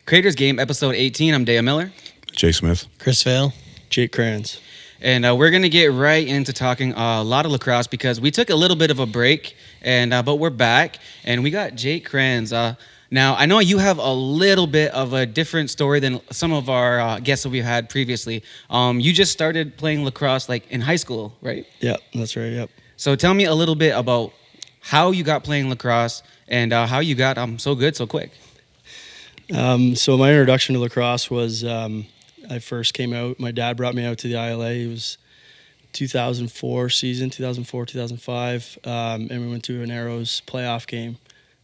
Creators Game, episode 18. I'm Daya Miller. Jay Smith. Chris Vale. Jake Kranz. And we're going to get right into talking a lot of lacrosse because we took a little bit of a break, but we're back. And we got Jake Kranz. Now, I know you have a little bit of a different story than some of our guests that we've had previously. You just started playing lacrosse like in high school, right? Yep, that's right, yep. So tell me a little bit about how you got playing lacrosse and how you got so good so quick. So my introduction to lacrosse was I first came out. My dad brought me out to the ILA. It was 2004 season, 2004, 2005, and we went to an Arrows playoff game.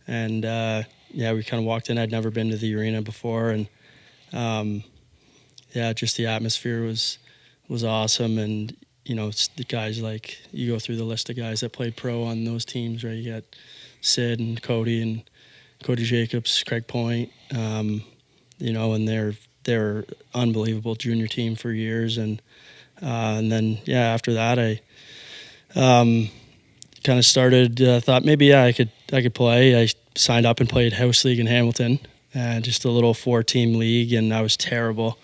And we kind of walked in. I'd never been to the arena before, and just the atmosphere was awesome. And you know, it's the guys, like, you go through the list of guys that played pro on those teams, right? You got Sid and Cody Jacobs, Craig Point, and they're unbelievable junior team for years. And then after that, I kind of started, thought maybe I could play. I signed up and played house league in Hamilton, just a little 4-team league, and I was terrible.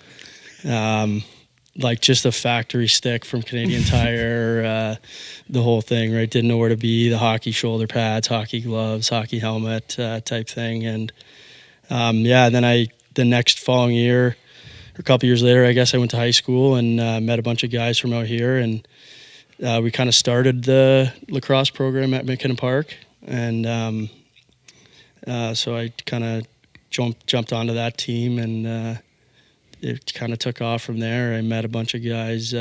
Like just a factory stick from Canadian Tire, the whole thing, right? Didn't know where to be, the hockey shoulder pads, hockey gloves, hockey helmet type thing. And then the next following year, or a couple years later, I guess I went to high school and met a bunch of guys from out here. And we kind of started the lacrosse program at McKinnon Park. And so I kind of jumped onto that team, and it kind of took off from there. I met a bunch of guys.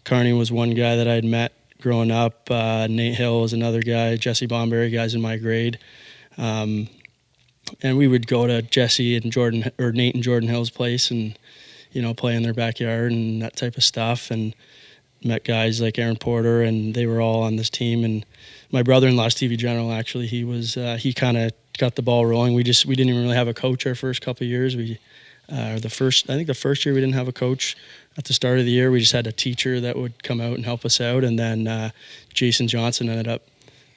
Carney was one guy that I'd met growing up. Nate Hill was another guy. Jesse Bomberry, guys in my grade. And we would go to Nate and Jordan Hill's place and, play in their backyard and that type of stuff. And met guys like Aaron Porter, and they were all on this team. And my brother-in-law, Stevie General, actually, he kind of got the ball rolling. We didn't even really have a coach our first couple of years. The first year we didn't have a coach. At the start of the year, we just had a teacher that would come out and help us out. And then Jason Johnson ended up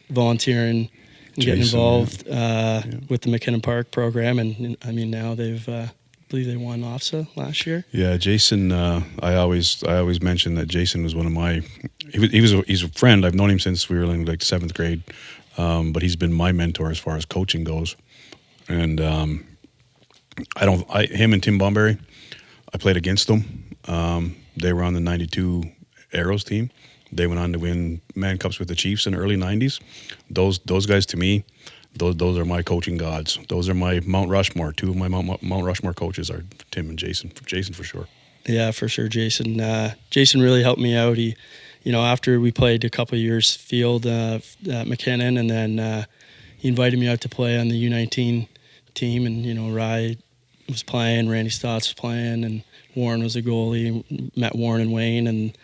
volunteering and getting involved with the McKinnon Park program. And I mean, now I believe they won OFSA last year. Yeah, Jason. I always mention that Jason was one of my. He's a friend. I've known him since we were in like 7th grade, but he's been my mentor as far as coaching goes. And him and Tim Bomberry, I played against them. They were on the 92 Arrows team. They went on to win Man Cups with the Chiefs in the early 90s. Those guys, to me, those are my coaching gods. Those are my Mount Rushmore. Two of my Mount Rushmore coaches are Tim and Jason. Jason for sure. Yeah, for sure, Jason. Jason really helped me out. He, after we played a couple of years field at McKinnon, and then he invited me out to play on the U19 team, and Rye was playing, Randy Stotts was playing, and Warren was a goalie. Met Warren and Wayne, and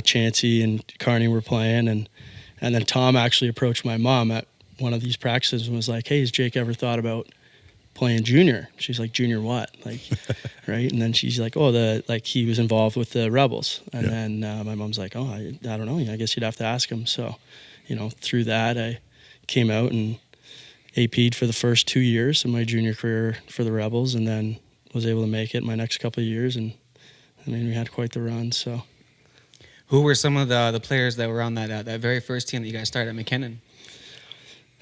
Chancey and Carney were playing, and then Tom actually approached my mom at one of these practices and was like, "Hey, has Jake ever thought about playing junior?" She's like, "Junior what?" Like, right? And then she's like, "Oh, he was involved with the Rebels." And then my mom's like, "Oh, I don't know. I guess you'd have to ask him." So, through that, I came out and AP'd for the first 2 years of my junior career for the Rebels, and then was able to make it my next couple of years. And I mean, we had quite the run. So, who were some of the players that were on that very first team that you guys started at McKinnon?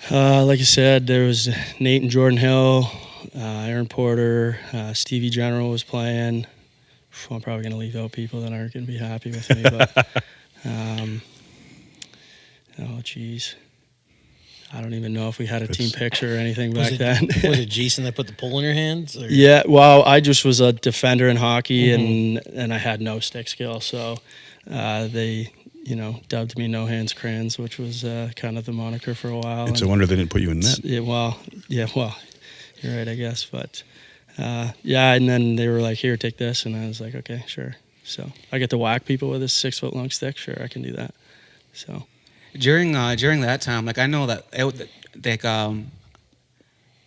Like I said, there was Nate and Jordan Hill, Aaron Porter, Stevie General was playing. I'm probably going to leave out people that aren't going to be happy with me, but oh geez, I don't even know if we had a team picture or anything back then. Was it Jason that put the pole in your hands? Or? Yeah, well, I just was a defender in hockey, and I had no stick skill, so they dubbed me No Hands Kranz, which was kind of the moniker for a while. It's a wonder they didn't put you in net. Well, you're right, I guess. But and then they were like, "Here, take this," and I was like, "Okay, sure." So I get to whack people with a 6-foot long stick. Sure, I can do that. So during that time, like I know that it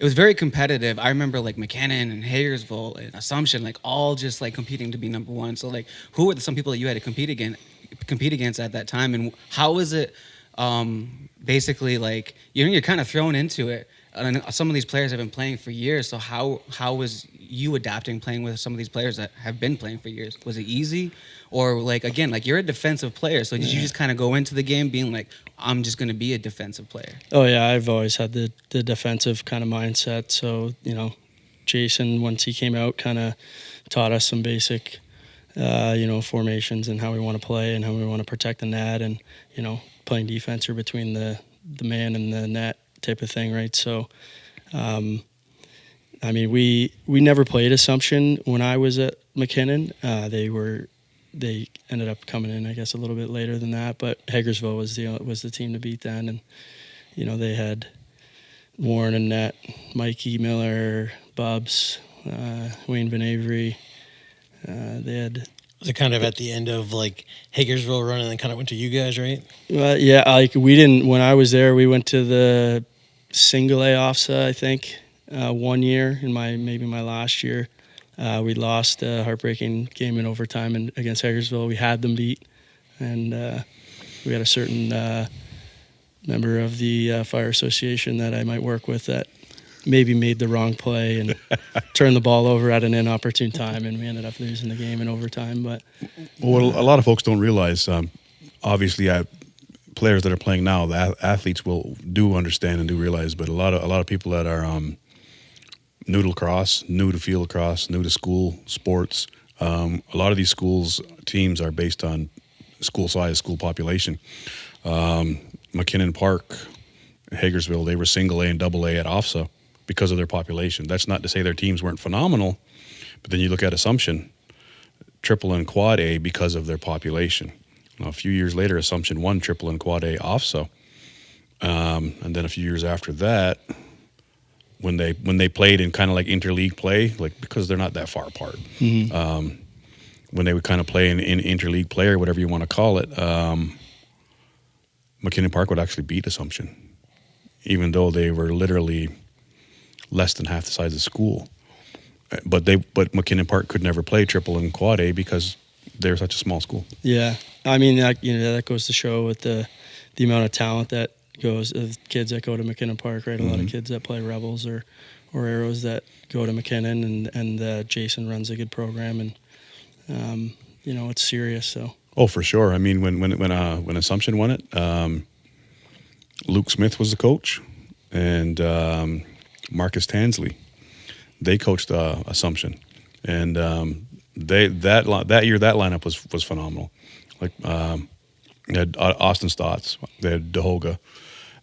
was very competitive. I remember like McKinnon and Hayersville and Assumption, like all just like competing to be number one. So like, who were some people that you had to compete against at that time, and how was it? Basically, like you're kind of thrown into it, and some of these players have been playing for years. So how was you adapting playing with some of these players that have been playing for years? Was it easy, or like again, like you're a defensive player, so did you just kind of go into the game being like, I'm just going to be a defensive player? Oh yeah, I've always had the defensive kind of mindset. So Jason, once he came out, kind of taught us some basic formations and how we want to play and how we want to protect the net, and playing defense or between the man and the net type of thing, right? So we never played Assumption when I was at McKinnon. They ended up coming in, I guess, a little bit later than that, but Hagersville was the team to beat then. And they had Warren and net, Mikey Miller, Bubs, Wayne Van Avery. They had. Was it kind of at the end of like Hagersville run and then kind of went to you guys, right? Yeah, like we didn't. When I was there, we went to the single A OFSA, I think, 1 year in my last year. We lost a heartbreaking game in overtime against Hagersville. We had them beat, and we had a certain member of the fire association that I might work with that maybe made the wrong play and turned the ball over at an inopportune time, and we ended up losing the game in overtime. But what a lot of folks don't realize, obviously, players that are playing now, the athletes do understand and do realize, but a lot of people that are new to lacrosse, new to field lacrosse, new to school sports, a lot of these schools teams are based on school size, school population. McKinnon Park, Hagersville, they were single A and double A at OFSA because of their population. That's not to say their teams weren't phenomenal, but then you look at Assumption, triple and quad A because of their population. Now, a few years later, Assumption won triple and quad A OFSA, and then a few years after that, when they played in kind of like interleague play, like because they're not that far apart, when they would kind of play in interleague play or whatever you want to call it, McKinnon Park would actually beat Assumption, even though they were literally less than half the size of the school. But McKinnon Park could never play triple and quad A because they're such a small school. Yeah, I mean that goes to show with the amount of talent that goes of kids that go to McKinnon Park, right? A lot of kids that play Rebels or Arrows that go to McKinnon, and Jason runs a good program, and it's serious. So. Oh, for sure. I mean, when Assumption won it, Luke Smith was the coach, and Marcus Tansley, they coached Assumption, and that year that lineup was phenomenal. Like they had Austin Stotts, they had DeHoga,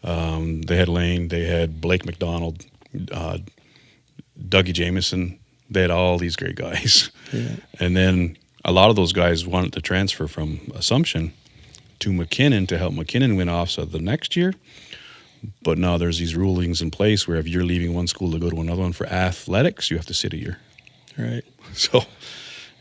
they had Lane, they had Blake McDonald, Dougie Jameson. They had all these great guys, and then a lot of those guys wanted to transfer from Assumption to McKinnon to help McKinnon win OFSA the next year. But now there's these rulings in place where if you're leaving one school to go to another one for athletics, you have to sit a year. Right. So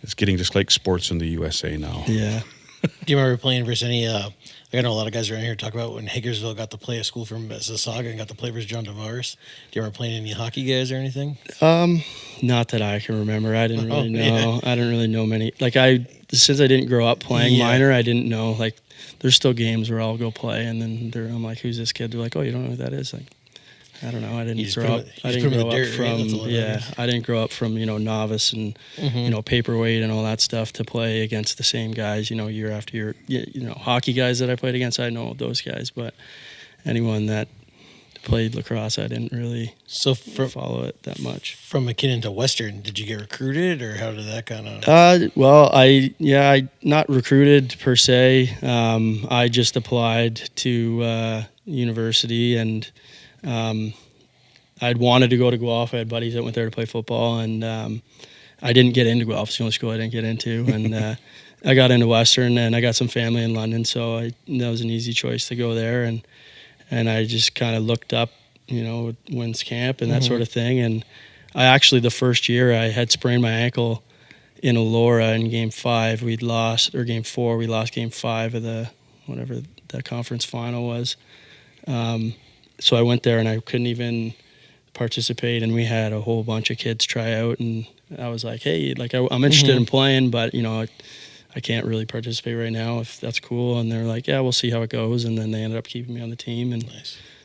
it's getting just like sports in the USA now. Yeah. Do you remember playing versus any? I know a lot of guys around here talk about when Hagersville got to play a school from Mississauga and got to play versus John DeVars. Do you remember playing any hockey guys or anything? Not that I can remember. I didn't really know. I didn't really know many. Like since I didn't grow up playing minor, I didn't know. Like there's still games where I'll go play, and then I'm like, "Who's this kid?" They're like, "Oh, you don't know who that is?" Like, I don't know. I didn't grow up. I didn't grow up from I didn't grow up from novice and paperweight and all that stuff to play against the same guys year after year. Hockey guys that I played against, I know those guys, but anyone that played lacrosse, I didn't really follow it that much. From McKinnon to Western, did you get recruited, or how did that kind of? Well, I not recruited per se. I just applied to university, and I'd wanted to go to Guelph. I had buddies that went there to play football, and I didn't get into Guelph. It's the only school I didn't get into, and I got into Western, and I got some family in London, so that was an easy choice to go there, and I just kind of looked up, when's camp and that sort of thing. And I actually, the first year, I had sprained my ankle in Elora in Game 5. We'd lost, or Game 4, we lost Game 5 of the, whatever that conference final was. So I went there and I couldn't even participate, and we had a whole bunch of kids try out, and I was like, hey, like I'm interested in playing, but I can't really participate right now if that's cool. And they're like, yeah, we'll see how it goes. And then they ended up keeping me on the team. And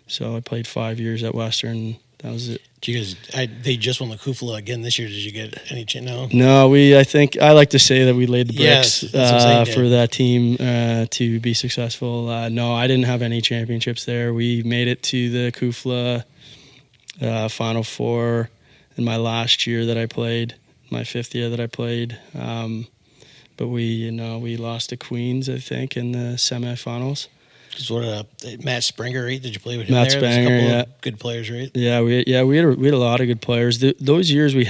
so I played 5 years at Western, that was it. Do you guys? They just won the Kufla again this year. Did you get any? No. No, I think I like to say that we laid the bricks Yes, that's what I'm saying, for that team to be successful. No, I didn't have any championships there. We made it to the Kufla Final Four in my last year that I played, my 5th year that I played. But we lost to Queens, I think, in the semifinals. Just what Matt Springer, right? Did you play with him Matt there? Springer, There's a couple yeah. of good players, right? Yeah, we had a lot of good players. Those years we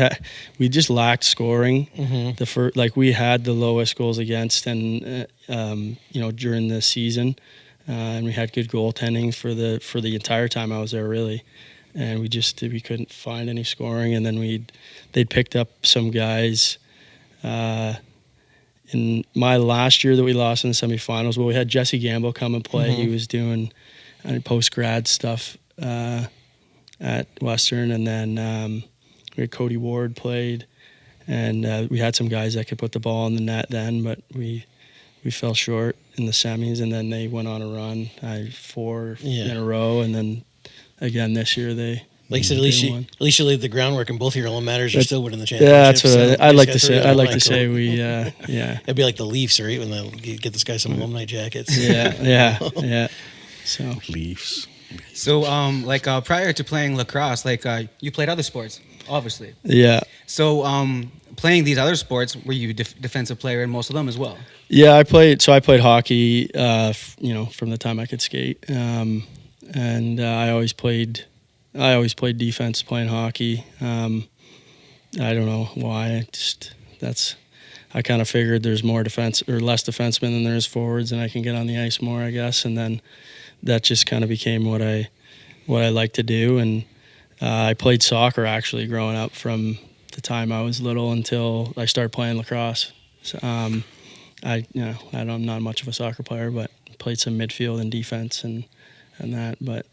just lacked scoring. Mm-hmm. We had the lowest goals against, and during the season, and we had good goaltending for the entire time I was there, really. And we couldn't find any scoring, and then they'd picked up some guys. In my last year that we lost in the semifinals, we had Jesse Gamble come and play. Mm-hmm. He was doing post-grad stuff at Western, and then we had Cody Ward played, and we had some guys that could put the ball in the net then, but we fell short in the semis, and then they went on a run, 4 in a row, and then again this year they. Like you said, at least you laid the groundwork, and both of your alma maters are still winning the Yeah, championship. that's what I'd like to say. I'd like to Cool. say we, yeah. It'd be like the Leafs, right? When they get this guy some alumni jackets. Yeah. So Leafs. So, prior to playing lacrosse, you played other sports, obviously. yeah. So, playing these other sports, were you a defensive player in most of them as well? Yeah, I played hockey, from the time I could skate. And I always played defense playing hockey. I don't know why. I kind of figured there's more defense or less defensemen than there is forwards, and I can get on the ice more, I guess. And then that just kind of became what I like to do. And I played soccer actually growing up from the time I was little until I started playing lacrosse. So, I'm not much of a soccer player, but played some midfield and defense and that. But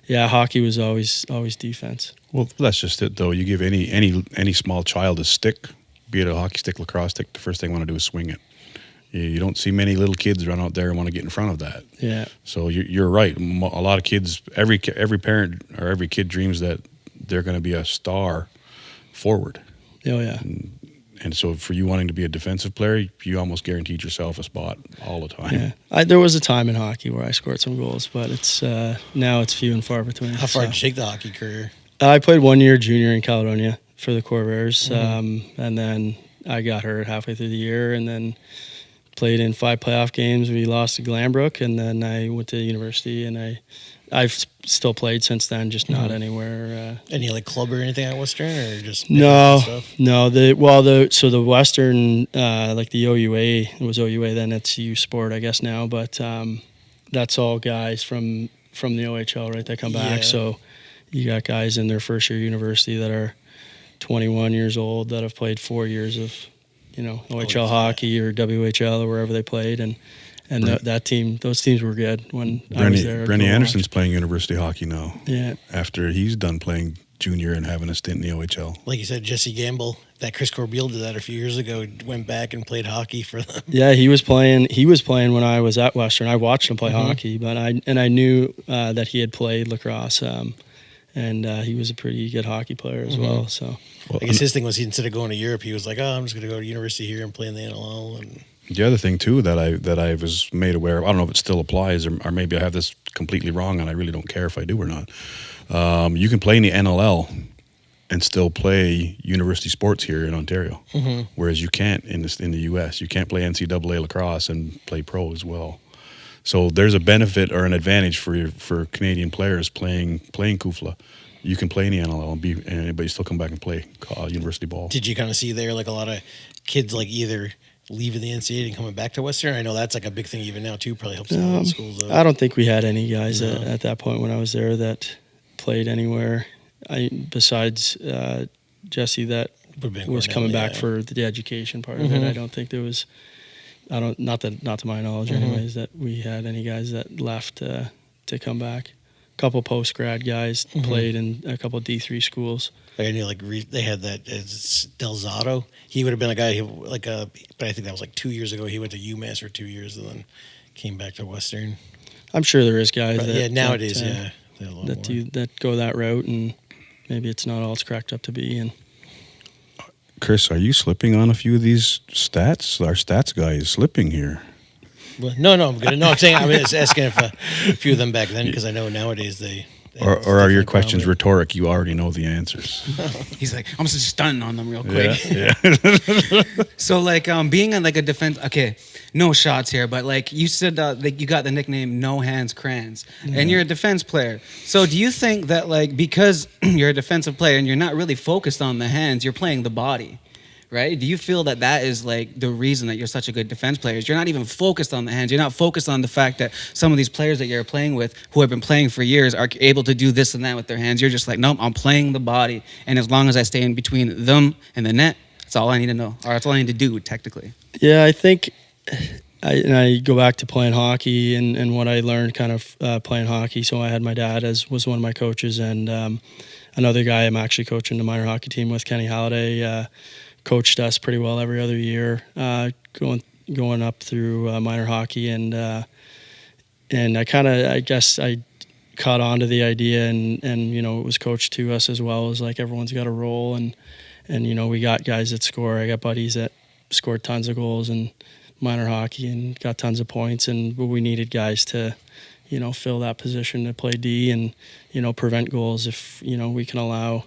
yeah, hockey was always defense. Well, that's just it, though. You give any small child a stick, be it a hockey stick, lacrosse stick, the first thing they want to do is swing it. You don't see many little kids run out there and want to get in front of that. Yeah. So you're right. A lot of kids, every parent or every kid dreams that they're going to be a star forward. Oh yeah. And so for you wanting to be a defensive player, you almost guaranteed yourself a spot all the time. Yeah. There was a time in hockey where I scored some goals, but it's now it's few and far between. How far did you take the hockey career? I played 1 year junior in Caledonia for the Corvairs, and then I got hurt halfway through the year, and then played in 5 playoff games. We lost to Glanbrook, and then I went to university, and I've still played since then, just not anywhere. Any club or anything at Western, or just no. stuff? The Western the OUA, it was OUA then, it's U Sport I guess now, but that's all guys from the OHL, right? They come back, so you got guys in their first year university that are 21 years old that have played 4 years of OHL hockey or WHL or wherever they played, and those teams were good when I was there. Brenny Anderson's playing university hockey now. Yeah. After he's done playing junior and having a stint in the OHL. Like you said, Jesse Gamble, that Chris Corbeil did that a few years ago. Went back and played hockey for them. Yeah, he was playing when I was at Western. I watched him play hockey, but I knew that he had played lacrosse, and he was a pretty good hockey player as well. So I guess his thing was instead of going to Europe, he was like, I'm just going to go to university here and play in the NLL. And the other thing too that I was made aware of, I don't know if it still applies, or maybe I have this completely wrong, and I really don't care if I do or not. You can play in the NLL and still play university sports here in Ontario, whereas you can't in the U.S. You can't play NCAA lacrosse and play pro as well. So there's a benefit or an advantage for Canadian players playing Kufla. You can play in the NLL but you still come back and play university ball. Did you kind of see there a lot of kids either leaving the NCAA and coming back to Western? I know that's a big thing even now too. Probably helps a lot of schools. I don't think we had any guys at that point when I was there that played anywhere. Besides Jesse, that was coming back for the education part of it. I don't think there was. Not to my knowledge, anyways, that we had any guys that left to come back. A couple post grad guys played in a couple D3 schools. I knew they had that Del Zotto. He would have been a guy but I think that was 2 years ago. He went to UMass for 2 years and then came back to Western. I'm sure there is guys nowadays that go that route, and maybe it's not all it's cracked up to be. And Chris, are you slipping on a few of these stats? Our stats guy is slipping here. Well, no, I'm good. No, I'm saying I was asking if a few of them back then, because I know nowadays they Or are your questions rhetoric? You already know the answers. He's like, I'm just stunning on them real quick. Yeah. So like being in like a defense, okay, no shots here, but like you said, like you got the nickname No Hands Crans, and you're a defense player. So do you think that like because you're a defensive player and you're not really focused on the hands, you're playing the body, right? Do you feel that that is like the reason that you're such a good defense player? Is you're not even focused on the hands. You're not focused on the fact that some of these players that you're playing with, who have been playing for years, are able to do this and that with their hands. You're just like, nope, I'm playing the body, and as long as I stay in between them and the net, that's all I need to know, or that's all I need to do technically. yeah, I think I go back to playing hockey and what I learned kind of playing hockey. So I had my dad was one of my coaches, and another guy I'm actually coaching the minor hockey team with, Kenny Halliday, coached us pretty well every other year, going up through minor hockey, and I guess I caught on to the idea, and you know, it was coached to us as well. It was like everyone's got a role, and you know, we got guys that score. I got buddies that scored tons of goals in minor hockey and got tons of points, and we needed guys to, you know, fill that position to play D and, you know, prevent goals if, you know, we can allow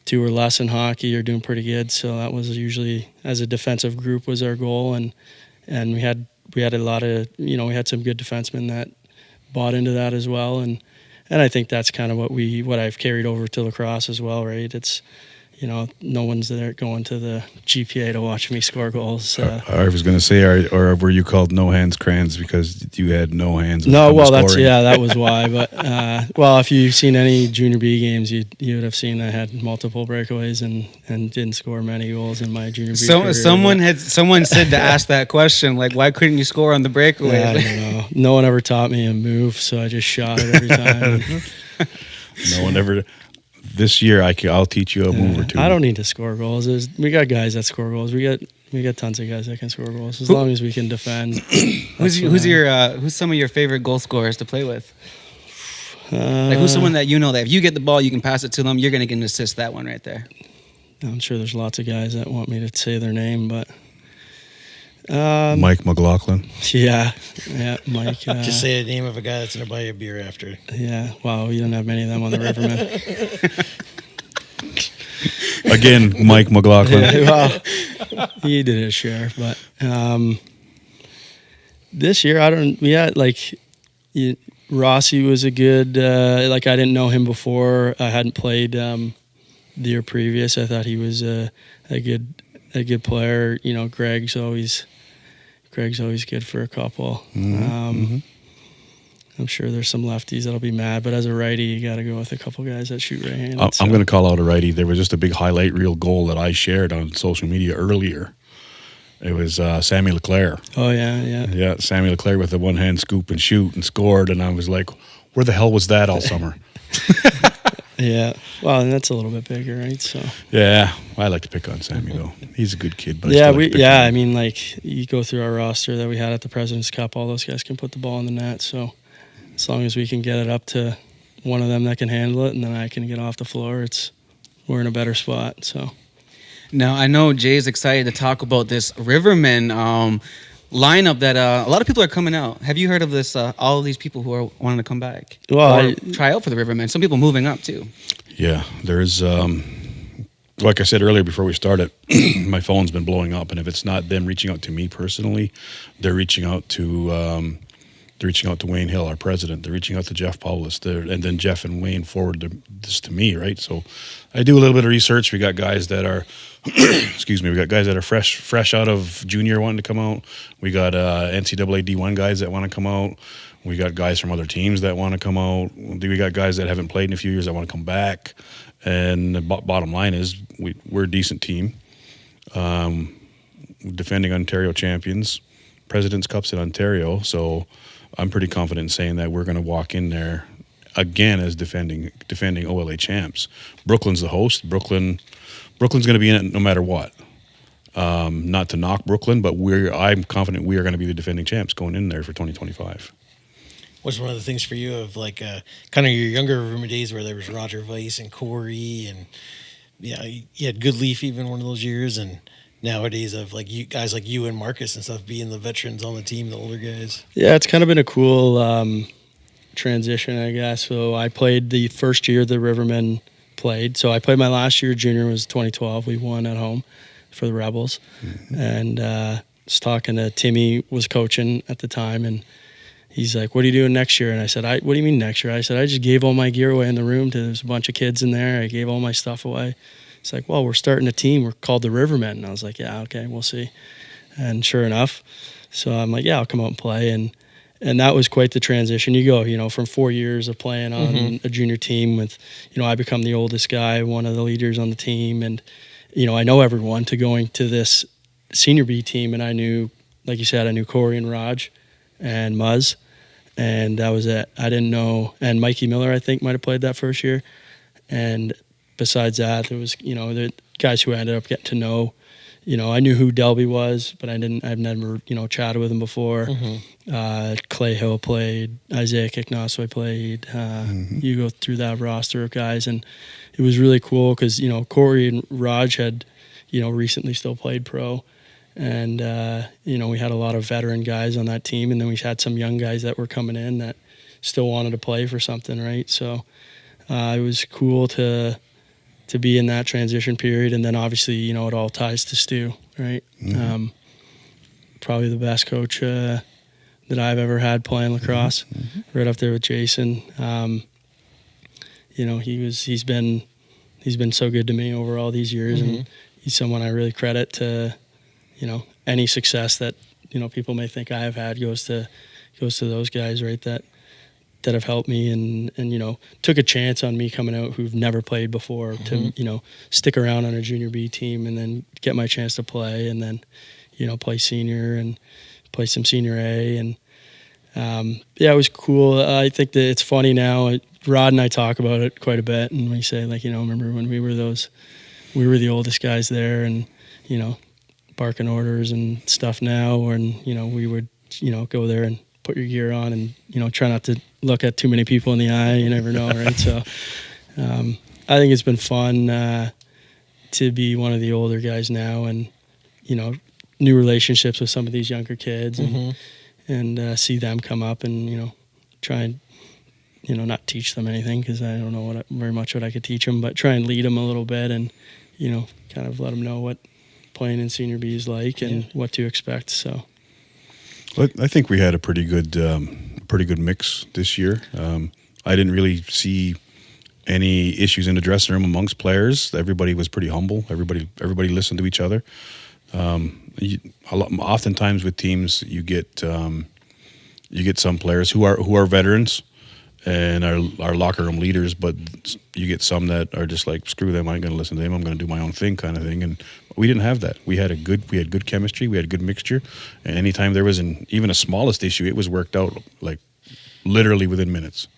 2 or less in hockey. You're doing pretty good. So that was usually, as a defensive group, was our goal, and we had a lot of, you know, we had some good defensemen that bought into that as well, and I think that's kind of what I've carried over to lacrosse as well, right? It's, you know, no one's there going to the GPA to watch me score goals. I was going to say, or were you called No Hands Crans because you had no hands? No, well, that was why. But well, if you've seen any Junior B games, you would have seen I had multiple breakaways and didn't score many goals in my Junior B. So someone said to ask that question, like, why couldn't you score on the breakaway? Yeah, I don't know. No one ever taught me a move, so I just shot it every time. No one ever. This year, I'll teach you a move or two. I don't need to score goals. We got guys that score goals. We got tons of guys that can score goals as long as we can defend. Who's some of your favorite goal scorers to play with? Like who's someone that you know that if you get the ball, you can pass it to them, you're gonna get an assist, that one right there. I'm sure there's lots of guys that want me to say their name, but Mike McLaughlin. Yeah, Mike. Just say the name of a guy that's going to buy you a beer after. Yeah, wow, we don't have many of them on the Riverman. Again, Mike McLaughlin. Yeah, well, he did his share, but this year Rossi was a good. I didn't know him before. I hadn't played the year previous. I thought he was a good player. You know, Greg's always good for a couple. I'm sure there's some lefties that'll be mad, but as a righty, you got to go with a couple guys that shoot right-handed. I'm going to call out a righty. There was just a big highlight reel goal that I shared on social media earlier. It was Sammy Leclerc. Oh, yeah. Yeah, Sammy Leclerc with a one-hand scoop and shoot and scored, and I was like, where the hell was that all summer? Yeah, well, and that's a little bit bigger, right? So yeah, I like to pick on Sammy though. He's a good kid, but I mean, like you go through our roster that we had at the President's Cup, all those guys can put the ball in the net. So as long as we can get it up to one of them that can handle it, and then I can get off the floor, we're in a better spot. So now I know Jay's excited to talk about this Rivermen lineup that a lot of people are coming out. Have you heard of this? All of these people who are wanting to come back, or try out for the Rivermen. Some people moving up too. Yeah, there's like I said earlier before we started, my phone's been blowing up, and if it's not them reaching out to me personally, they're reaching out to Wayne Hill, our president. They're reaching out to Jeff Paulus, and then Jeff and Wayne forward this to me, right? So I do a little bit of research. We got guys that are, excuse me, we got guys that are fresh out of junior wanting to come out. We got NCAA D1 guys that want to come out. We got guys from other teams that want to come out. We got guys that haven't played in a few years that want to come back. And the bottom line is we're a decent team, defending Ontario champions, President's Cups in Ontario. So I'm pretty confident in saying that we're going to walk in there again as defending OLA champs. Brooklyn's the host. Brooklyn's going to be in it no matter what. Not to knock Brooklyn, but I'm confident we are going to be the defending champs going in there for 2025. Was one of the things for you of like kind of your younger Riverman days where there was Roger Weiss and Corey and you had Goodleaf even one of those years, and nowadays of like you guys like you and Marcus and stuff being the veterans on the team, the older guys. Yeah, it's kind of been a cool transition, I guess. So I played the first year the Rivermen played. So I played my last year junior was 2012. We won at home for the Rebels, and was talking to Timmy was coaching at the time, and he's like, "What are you doing next year?" And I said, "What do you mean next year?" I said, "I just gave all my gear away in the room. There's a bunch of kids in there. I gave all my stuff away." It's like, "Well, we're starting a team. We're called the Rivermen." And I was like, "Yeah, okay, we'll see." And sure enough, so I'm like, "Yeah, I'll come out and play." And that was quite the transition. You go, from 4 years of playing on a junior team with, I become the oldest guy, one of the leaders on the team, and I know everyone, to going to this Senior B team, and I knew, like you said, I knew Corey and Raj and Muzz. And that was it. I didn't know. And Mikey Miller, I think, might have played that first year. And besides that, there was, the guys who I ended up getting to know. I knew who Delby was, but I've never, chatted with him before. Clay Hill played, Isaiah Kicknosway played. You go through that roster of guys, and it was really cool because, Corey and Raj had, recently still played pro. And, we had a lot of veteran guys on that team, and then we had some young guys that were coming in that still wanted to play for something, right? So it was cool to be in that transition period. And then obviously, it all ties to Stu, right? Probably the best coach that I've ever had playing lacrosse, right up there with Jason. He's been so good to me over all these years, and he's someone I really credit to. Any success that, people may think I have had goes to those guys, right, that have helped me and took a chance on me coming out who've never played before to, stick around on a junior B team and then get my chance to play and then, play senior and play some senior A. And, it was cool. I think that it's funny now. Rod and I talk about it quite a bit, and we say, like, remember when we were the oldest guys there and, barking orders and stuff now, and we would go there and put your gear on and try not to look at too many people in the eye. You never know, right? So I think it's been fun to be one of the older guys now, and new relationships with some of these younger kids, and see them come up and try and not teach them anything, because I don't know very much what I could teach them, but try and lead them a little bit and kind of let them know what playing in Senior B is like and what to expect. So, well, I think we had a pretty good mix this year. I didn't really see any issues in the dressing room amongst players. Everybody was pretty humble. Everybody listened to each other. Oftentimes with teams, you get some players who are veterans and are locker room leaders, but you get some that are just like, screw them, I ain't going to listen to them, I'm going to do my own thing kind of thing. And we didn't have that. We had good chemistry, we had a good mixture, and anytime there was even a smallest issue, it was worked out like literally within minutes.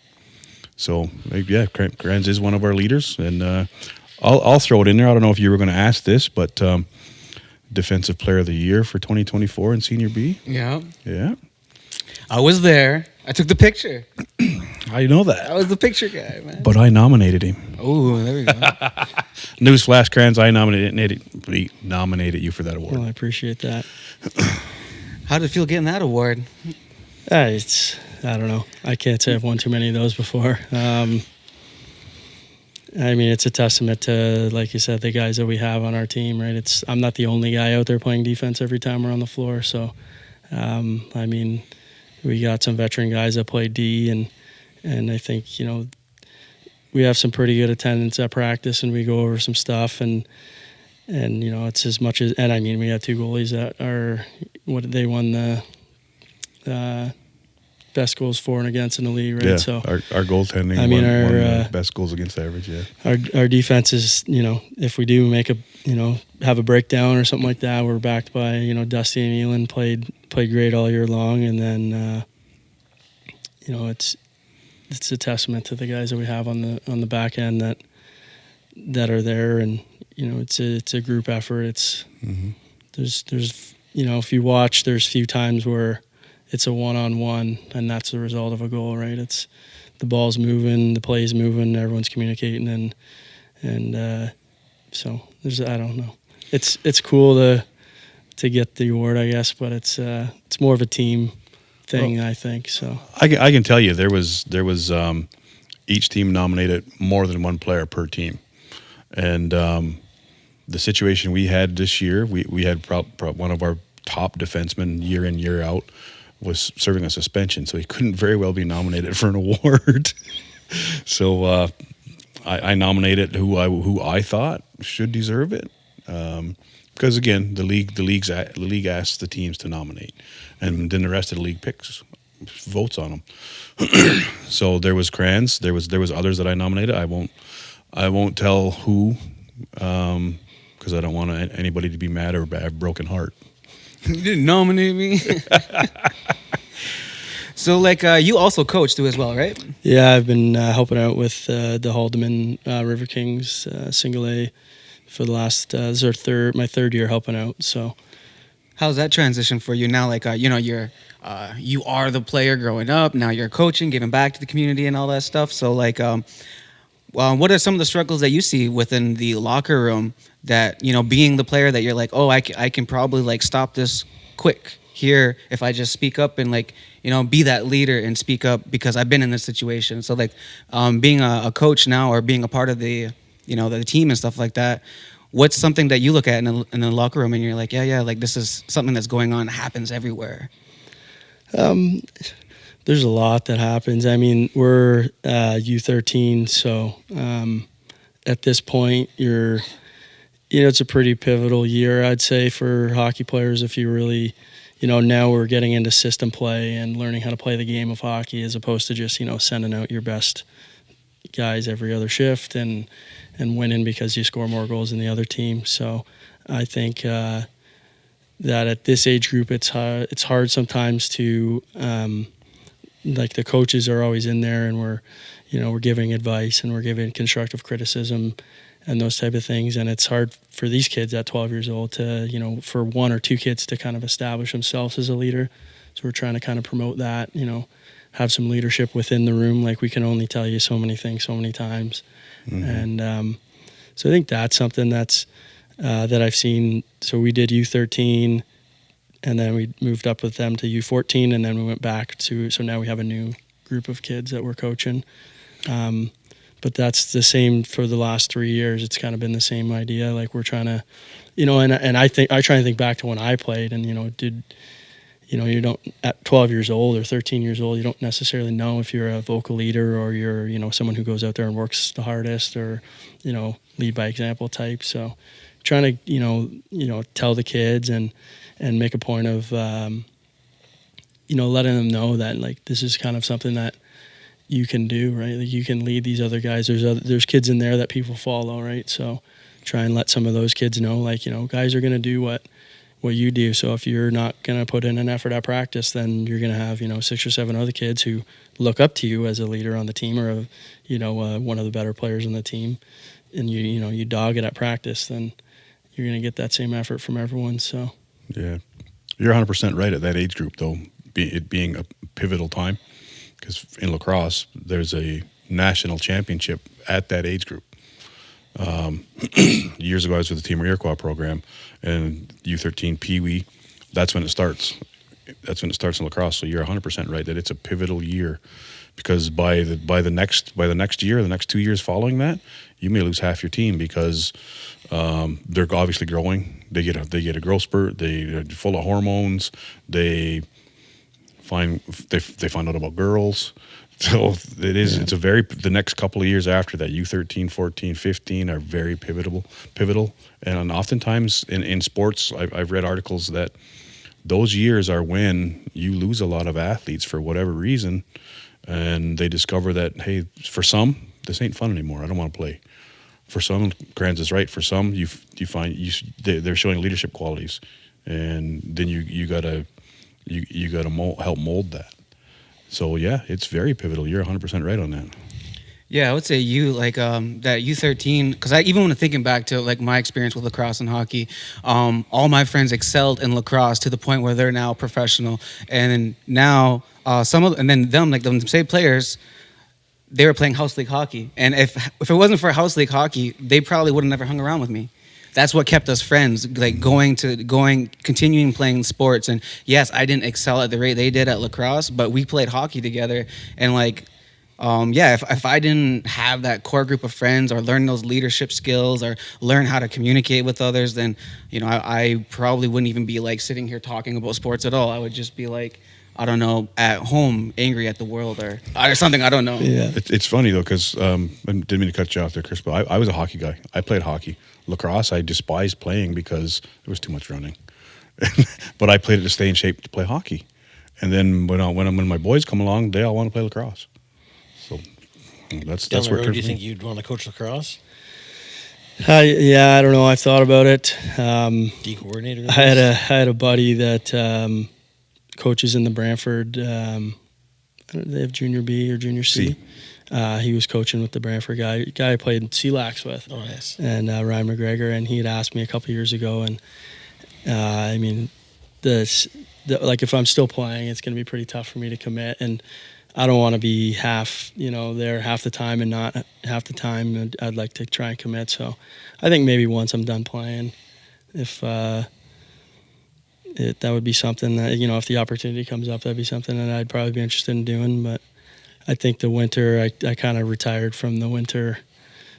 So yeah, Kranz is one of our leaders, and I'll throw it in there. I don't know if you were going to ask this, but Defensive Player of the Year for 2024 in Senior B. Yeah. I was there. I took the picture. How you know that? I was the picture guy, man. But I nominated him. Oh, there we go. Newsflash, Kranz, I nominated you for that award. Well, I appreciate that. How did it feel getting that award? I don't know. I can't say I've won too many of those before. It's a testament to, like you said, the guys that we have on our team, right? I'm not the only guy out there playing defense every time we're on the floor. So, we got some veteran guys that play D, and I think, we have some pretty good attendance at practice, and we go over some stuff, and it's as much as, and we have two goalies that they won the best goals for and against in the league, right? Yeah, so our goaltending won the best goals against average, yeah. Our defense is, if we do make have a breakdown or something like that, we're backed by, Dusty and Elin played great all year long, and then it's a testament to the guys that we have on the back end that are there, and it's a group effort. It's there's if you watch, there's few times where it's a one-on-one, and that's the result of a goal, right? It's the ball's moving, the play's moving, everyone's communicating, and so I don't know. It's cool to get the award, I guess, but it's more of a team thing, I think. So I can tell you there was each team nominated more than one player per team, and the situation we had this year, we had one of our top defensemen year in year out was serving a suspension, so he couldn't very well be nominated for an award. So I nominated who I thought should deserve it, because again the league asks the teams to nominate, and then the rest of the league votes on them. So there was Kranz, there was others that I nominated. I won't tell who, because I don't want anybody to be mad or have a broken heart. You didn't nominate me. So, like, you also coach too as well, right? yeah, I've been helping out with the Haldeman River Kings single A for the last this is my third year helping out. So How's that transition for you now? Like, you are the player growing up. Now you're coaching, giving back to the community and all that stuff. So, like, what are some of the struggles that you see within the locker room that, being the player that you're like, oh, I can probably, like, stop this quick here if I just speak up and, like, be that leader and speak up because I've been in this situation. So, like, being a coach now or being a part of the, the team and stuff like that, what's something that you look at in the locker room and you're like, yeah, like, this is something that's going on, happens everywhere? There's a lot that happens. I mean, we're U13, so at this point, it's a pretty pivotal year, I'd say, for hockey players. If you really, now we're getting into system play and learning how to play the game of hockey as opposed to just, sending out your best guys every other shift and winning because you score more goals than the other team. So I think that at this age group, it's hard sometimes to like the coaches are always in there and we're giving advice and we're giving constructive criticism and those type of things. And it's hard for these kids at 12 years old to, for one or two kids to kind of establish themselves as a leader. So we're trying to kind of promote that, have some leadership within the room. Like, we can only tell you so many things so many times. Mm-hmm. And so I think that's something that I've seen. So we did U13 and then we moved up with them to U14 and then we went back so now we have a new group of kids that we're coaching. But that's the same for the last 3 years. It's kind of been the same idea. Like, we're trying to, and I try and think back to when I played and, you don't, at 12 years old or 13 years old, you don't necessarily know if you're a vocal leader or you're, someone who goes out there and works the hardest or, lead by example type. So trying to, tell the kids and make a point of, letting them know that, like, this is kind of something that you can do, right? Like, you can lead these other guys. There's kids in there that people follow, right? So try and let some of those kids know, like, guys are going to do what you do. So if you're not going to put in an effort at practice, then you're going to have, 6 or 7 other kids who look up to you as a leader on the team or, one of the better players on the team. And you dog it at practice, then you're going to get that same effort from everyone. So, yeah, you're 100% right at that age group, though, it being a pivotal time, because in lacrosse, there's a national championship at that age group. Years ago, I was with the Team Iroquois program, and U13 Pee Wee. That's when it starts. That's when it starts in lacrosse. So you're 100% right that it's a pivotal year, because by the next year, the next 2 years following that, you may lose half your team because they're obviously growing. They get a growth spurt. They're full of hormones. They find out about girls. So it's the next couple of years after that, U13, 14, 15 are very pivotal. And oftentimes in sports, I've read articles that those years are when you lose a lot of athletes for whatever reason, and they discover that, hey, for some, this ain't fun anymore. I don't want to play. For some, Kranz is right. For some, you find they're showing leadership qualities, and then you gotta help mold that. So yeah, it's very pivotal. You're 100% right on that. Yeah, I would say you like that U13 because I even when thinking back to like my experience with lacrosse and hockey, all my friends excelled in lacrosse to the point where they're now professional, and now and then them like the same players, they were playing house league hockey, and if it wasn't for house league hockey, they probably would have never hung around with me. That's what kept us friends, like continuing playing sports. And yes, I didn't excel at the rate they did at lacrosse, but we played hockey together, and like. If I didn't have that core group of friends or learn those leadership skills or learn how to communicate with others, then, I probably wouldn't even be like sitting here talking about sports at all. I would just be like, I don't know, at home, angry at the world or something. I don't know. Yeah. It's funny though, because I didn't mean to cut you off there, Chris, but I was a hockey guy. I played hockey. Lacrosse, I despised playing because there was too much running. But I played it to stay in shape to play hockey. And then when my boys come along, they all want to play lacrosse. So that's Down the where road, it do you comes think from. you'd want to coach lacrosse? Yeah, I don't know. I've thought about it. D coordinator? I had a buddy that coaches in the Brantford. They have Junior B or Junior C. He was coaching with the Brantford guy I played CLAX with. Oh, nice. And Ryan McGregor, and he had asked me a couple years ago, and I mean, like if I'm still playing, it's going to be pretty tough for me to commit, and I don't want to be there half the time and not half the time. And I'd like to try and commit. So I think maybe once I'm done playing, if that would be something that, if the opportunity comes up, that'd be something that I'd probably be interested in doing. But I think the winter, I kind of retired from the winter,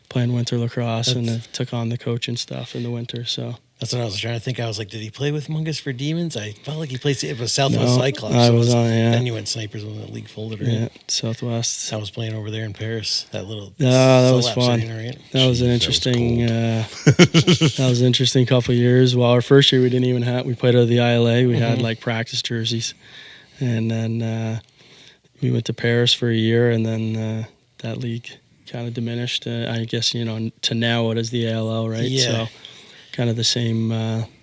playing winter lacrosse, and I took on the coaching stuff in the winter. So That's what I was trying to think. I was like, did he play with Mungus for Demons? I felt like he played. It was Southwest No, Cyclops. I so was on, yeah. Then you went Snipers when the league folded, right? yeah, Southwest. I was playing over there in Paris. That little That was Celap fun. setting, right? That was an Jeez, interesting. that That was an interesting couple of years. Well, our first year we didn't even have. We played out of the ILA. We had like practice jerseys, and then we went to Paris for a year, and then that league kind of diminished. I guess to now what is the ALL, right? Yeah. So kind of the same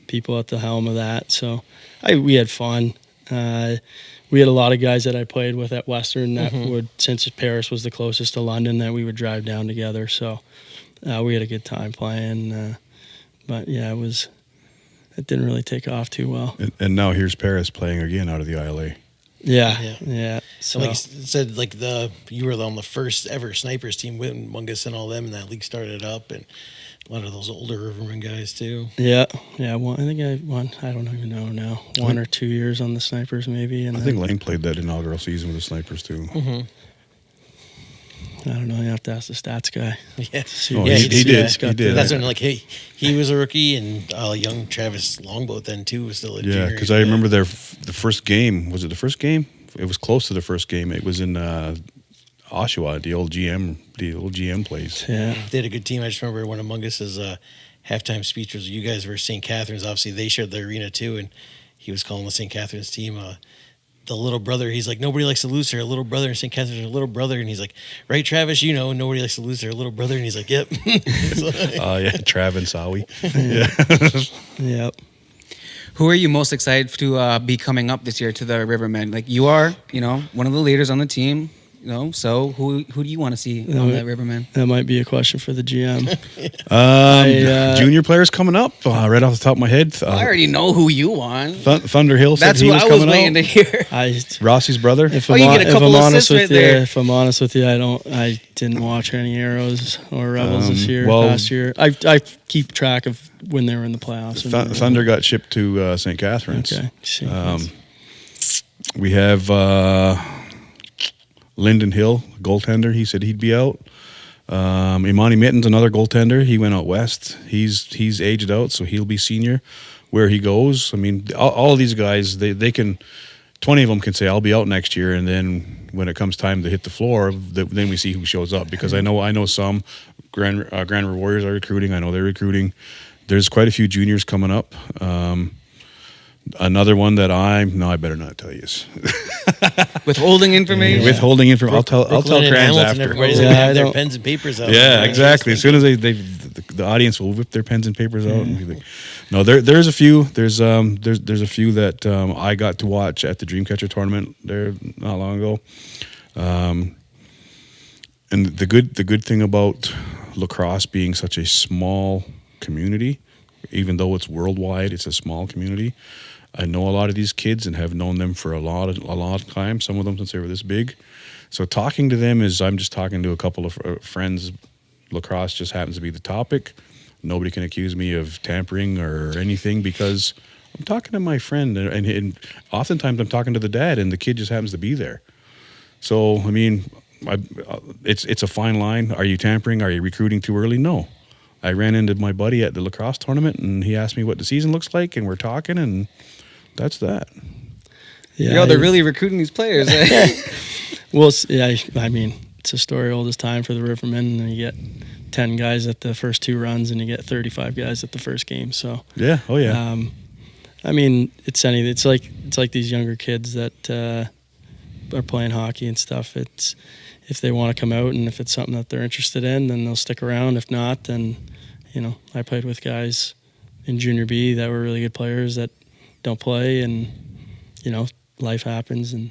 people at the helm of that. So we had fun. We had a lot of guys that I played with at Western that would, since Paris was the closest to London, that we would drive down together. So we had a good time playing. But yeah, it didn't really take off too well. And now here's Paris playing again out of the ILA. Yeah. So like you said, like you were on the first ever Snipers team with Mungus and all them, and that league started up, and a lot of those older Riverman guys too. Yeah. I think I won. I don't even know now. 1 or 2 years on the Snipers, maybe. And I think Lane played that inaugural season with the Snipers too. I don't know. You have to ask the stats guy. Yeah, Oh, yeah, he did. He did. That's when he was a rookie, and young Travis Longboat then too was still a junior. Yeah, because I remember the first game. Was it the first game? It was close to the first game. It was in Oshawa, the old GM place. Yeah. They had a good team. I just remember one of Mungus's halftime speech was, "You guys were St. Catharines. Obviously, they shared the arena too, and he was calling the St. Catharines team the little brother." He's like, "Nobody likes to lose their little brother in St. Catharines, their little brother." And he's like, "Right, Travis, nobody likes to lose their little brother." And he's like, "Yep." Yeah, Trav and Sawi. Yep. Who are you most excited to be coming up this year to the Rivermen? Like you are, one of the leaders on the team. So who do you want to see on that Riverman? That might be a question for the GM. Junior players coming up right off the top of my head. I already know who you want. Thunder Hill said That's he who was I was coming waiting to out. hear. Rossi's brother. If Oh, I'm, you hon- get a if couple I'm honest assists right with you, there. if I'm honest with you, I didn't watch any Arrows or Rebels this year. well- Past year, I keep track of when they were in the playoffs. Thunder got shipped to St. Catharines. Okay. See, We have Lyndon Hill, goaltender. He said he'd be out. Imani Mittens, another goaltender. He went out west. He's aged out, so he'll be senior where he goes. I mean, all of these guys, they can, 20 of them can say, I'll be out next year. And then when it comes time to hit the floor, then we see who shows up. Because I know some Grand River Warriors are recruiting. I know they're recruiting. There's quite a few juniors coming up. Another one that I better not tell you. Withholding information. Withholding information. I'll tell Brooklyn and Crans Hamilton, after. everybody's Yeah, gonna have I their don't- pens and papers out. Yeah, Right? exactly. As soon as the audience will whip their pens and papers out and be like, no, there's a few. There's a few that I got to watch at the Dreamcatcher tournament there not long ago. And the good thing about lacrosse being such a small community, even though it's worldwide, it's a small community. I know a lot of these kids and have known them for a lot of time. Some of them since they were this big. So talking to them is I'm just talking to a couple of friends. Lacrosse just happens to be the topic. Nobody can accuse me of tampering or anything because I'm talking to my friend, and oftentimes I'm talking to the dad, and the kid just happens to be there. So I mean, it's a fine line. Are you tampering? Are you recruiting too early? No. I ran into my buddy at the lacrosse tournament, and he asked me what the season looks like, and we're talking, and that's that. Yeah, they're really recruiting these players. Well, yeah, I mean, it's a story old as time for the Rivermen. And you get 10 guys at the first 2 runs, and you get 35 guys at the first game. So yeah, oh yeah. I mean, it's like these younger kids that are playing hockey and stuff. It's if they want to come out and if it's something that they're interested in, then they'll stick around. If not, then I played with guys in Junior B that were really good players that don't play, and life happens and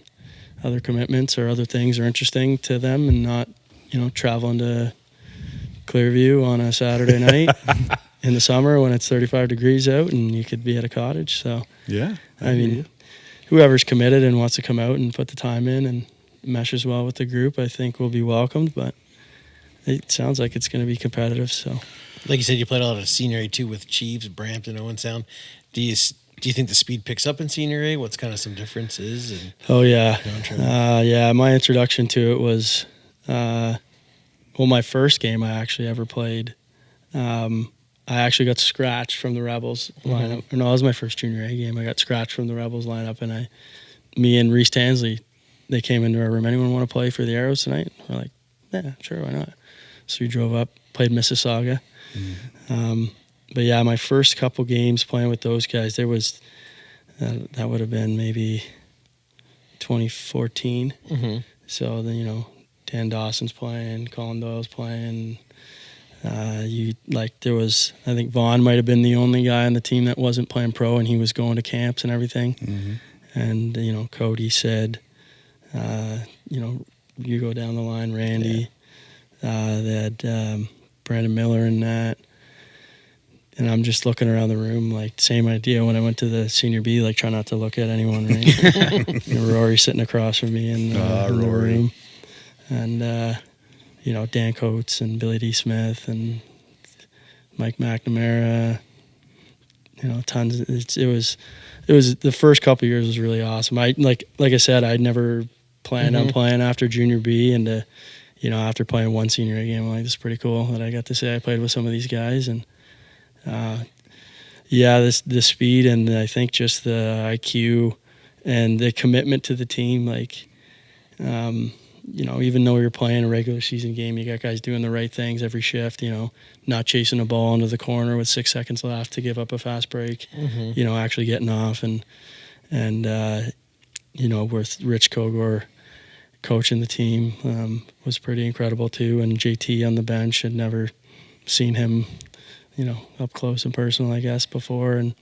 other commitments or other things are interesting to them, and not traveling to Clearview on a Saturday night in the summer when it's 35 degrees out and you could be at a cottage. So yeah, I mean, whoever's committed and wants to come out and put the time in and meshes well with the group, I think will be welcomed. But it sounds like it's going to be competitive. So, like you said, you played a lot of Senior A too with Chiefs, Brampton, Owen Sound. Do you think the speed picks up in Senior A? What's kind of some differences? And oh yeah, yeah. My introduction to it was, my first game I actually ever played. I actually got scratched from the Rebels lineup. No, it was my first Junior A game. I got scratched from the Rebels lineup, and me and Reese Tansley, they came into our room. Anyone want to play for the Arrows tonight? We're like, yeah, sure, why not? So we drove up, played Mississauga. But yeah, my first couple games playing with those guys, there was that would have been maybe 2014. So then Dan Dawson's playing, Colin Doyle's playing. There was, I think Vaughn might have been the only guy on the team that wasn't playing pro, and he was going to camps and everything. And Cody said, you go down the line, Randy. They had Brandon Miller in that. And I'm just looking around the room, like, same idea when I went to the Sr.B, like, try not to look at anyone, right? Rory sitting across from me in the room. And, Dan Coates and Billy D. Smith and Mike McNamara, tons. It was the first couple of years was really awesome. Like I said, I'd never planned on playing after Junior B, and after playing one Senior A game, I'm like, this is pretty cool that I got to say I played with some of these guys. And the speed, and I think just the IQ and the commitment to the team, like, even though you're playing a regular season game, you got guys doing the right things every shift, not chasing a ball into the corner with 6 seconds left to give up a fast break, actually getting off. And with Rich Kogor coaching the team was pretty incredible too. And JT on the bench, had never seen him, up close and personal, I guess, before. And,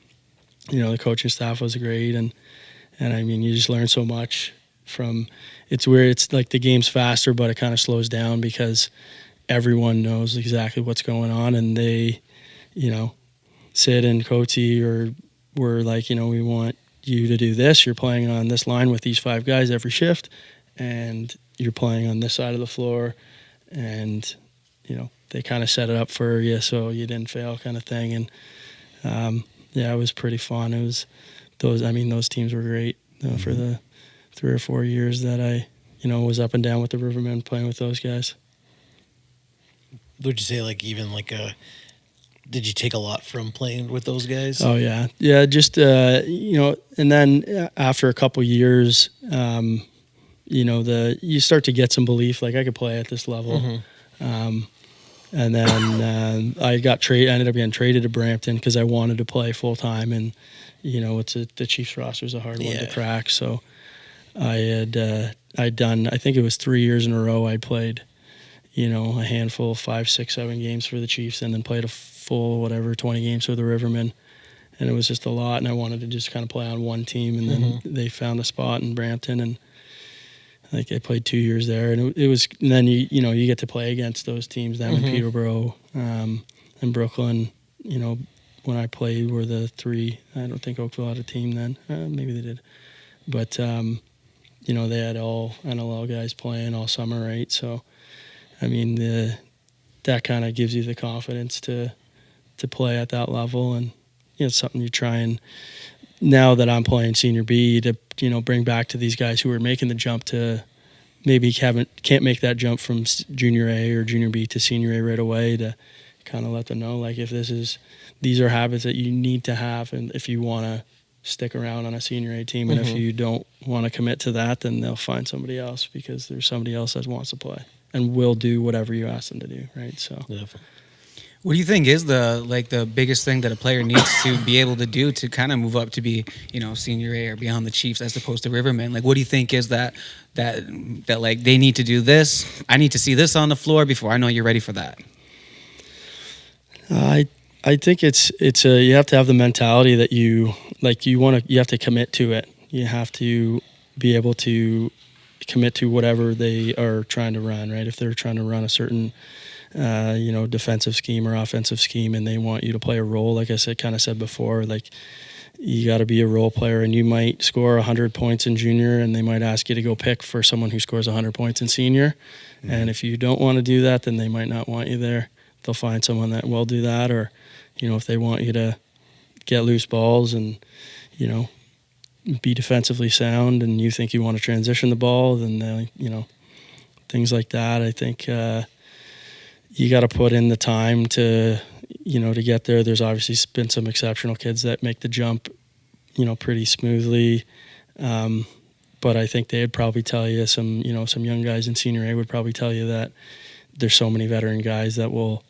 the coaching staff was great. And I mean, you just learn so much from, it's weird. It's like the game's faster, but it kind of slows down because everyone knows exactly what's going on. And they, Sid and Coatsy were like, we want you to do this. You're playing on this line with these 5 guys every shift, and you're playing on this side of the floor. And, they kind of set it up for you so you didn't fail, kind of thing. And it was pretty fun. It was those teams were great for the 3 or 4 years that I, was up and down with the Rivermen playing with those guys. Would you say did you take a lot from playing with those guys? Oh yeah. Yeah. Just, and then after a couple years, you start to get some belief, like I could play at this level. And then I ended up getting traded to Brampton because I wanted to play full time, and the Chiefs roster is a hard one to crack. So I'd done, I think it was 3 years in a row I'd played, a handful, 5, 6, 7 games for the Chiefs, and then played a full 20 games for the Rivermen. And it was just a lot, and I wanted to just kind of play on one team, and then they found a spot in Brampton, and Like I played 2 years there, and it was. And then you get to play against those teams. Them in Peterborough, and Brooklyn. When I played, were the three. I don't think Oakville had a team then. Maybe they did, but they had all NLL guys playing all summer, right? So, I mean, that kind of gives you the confidence to play at that level, and it's something you try and. Now that I'm playing Sr.B, to bring back to these guys who are making the jump to maybe can't make that jump from junior A or junior B to senior A right away, to kind of let them know, like, if these are habits that you need to have, and if you want to stick around on a senior A team, and if you don't want to commit to that, then they'll find somebody else, because there's somebody else that wants to play and will do whatever you ask them to do, right? So. Definitely. What do you think is the biggest thing that a player needs to be able to do to kind of move up to be, senior A or beyond the Chiefs as opposed to Rivermen? Like, what do you think is that like they need to do this? I need to see this on the floor before I know you're ready for that. I think it's you have to have the mentality that you have to commit to it. You have to be able to commit to whatever they are trying to run, right? If they're trying to run a certain defensive scheme or offensive scheme, and they want you to play a role, like I said before, like you got to be a role player, and you might score 100 points in junior, and they might ask you to go pick for someone who scores 100 points in senior. And if you don't want to do that, then they might not want you there. They'll find someone that will do that, or if they want you to get loose balls and be defensively sound, and you think you want to transition the ball, then they, things like that. I think you got to put in the time to get there. There's obviously been some exceptional kids that make the jump, pretty smoothly. But I think they'd probably tell you, some young guys in senior A would probably tell you that there's so many veteran guys that will,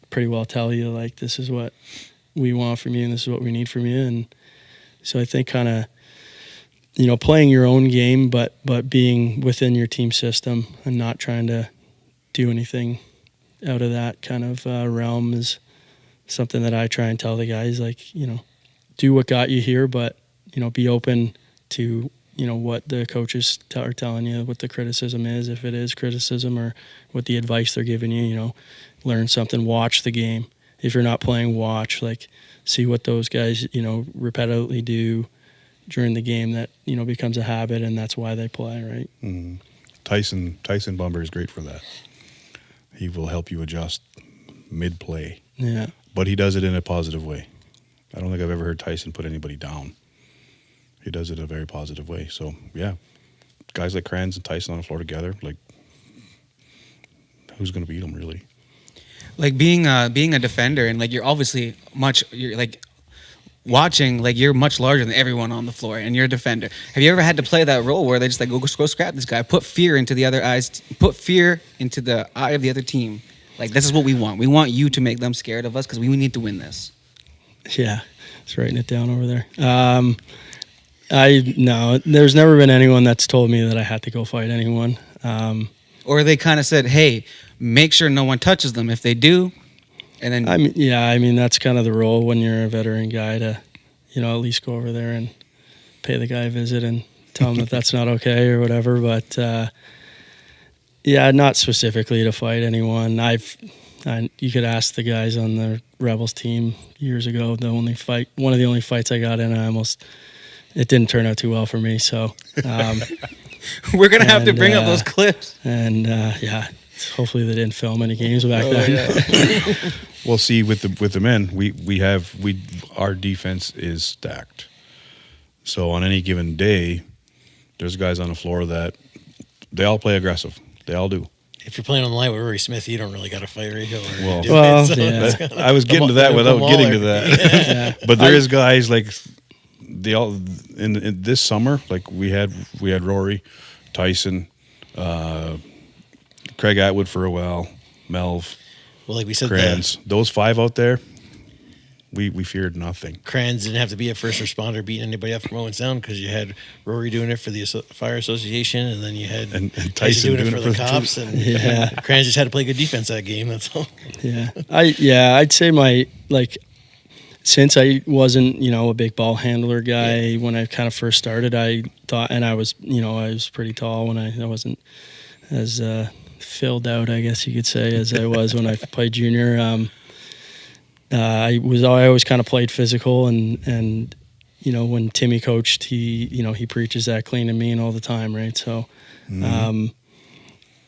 pretty well tell you, like, this is what we want from you and this is what we need from you. And so I think kind of, playing your own game, but being within your team system and not trying to do anything out of that kind of realm is something that I try and tell the guys, like, do what got you here, but, be open to, what the coaches are telling you, what the criticism is, if it is criticism, or what the advice they're giving you, learn something, watch the game. If you're not playing, watch, like, see what those guys, repetitively do during the game that, becomes a habit, and that's why they play, right? Mm-hmm. Tyson Bumber is great for that. He will help you adjust mid-play. Yeah. But he does it in a positive way. I don't think I've ever heard Tyson put anybody down. He does it in a very positive way. So, yeah, guys like Kranz and Tyson on the floor together, like, who's going to beat them, really? Like, being a defender, and, like, you're like watching, like, you're much larger than everyone on the floor, and you're a defender. Have you ever had to play that role where they just like, go scrap this guy, put fear into the other eyes, put fear into the eye of the other team? Like, this is what we want. We want you to make them scared of us because we need to win this. Yeah, just writing it down over there. No, there's never been anyone that's told me that I had to go fight anyone. Or they kind of said, hey, make sure no one touches them. If they do, and then... I mean, that's kind of the role when you're a veteran guy, to, at least go over there and pay the guy a visit and tell him that that's not okay or whatever. But, not specifically to fight anyone. You could ask the guys on the Rebels team years ago. One of the only fights I got in, it didn't turn out too well for me. So we're gonna have to bring up those clips. And hopefully they didn't film any games back then. Yeah. Well, see, with the men, our defense is stacked. So on any given day, there's guys on the floor that they all play aggressive. They all do. If you're playing on the line with Rory Smith, you don't really got to fight right here. I was getting to that without getting to that. Yeah. But there is guys like they all in this summer. Like we had Rory, Tyson, Craig Atwood for a while, Melv. Well, like we said, Kranz. Those five out there, we feared nothing. Kranz didn't have to be a first responder beating anybody up from Owen Sound because you had Rory doing it for the Fire Association, and then you had and Tyson doing it for the cops. And Kranz just had to play good defense that game. That's all. Yeah, I'd say it's since I wasn't, a big ball handler guy when I kind of first started, I thought, and I was pretty tall when I wasn't as filled out, I guess you could say, as I was when I played junior. I always kind of played physical, and when Timmy coached, he preaches that clean and mean all the time, right? So, and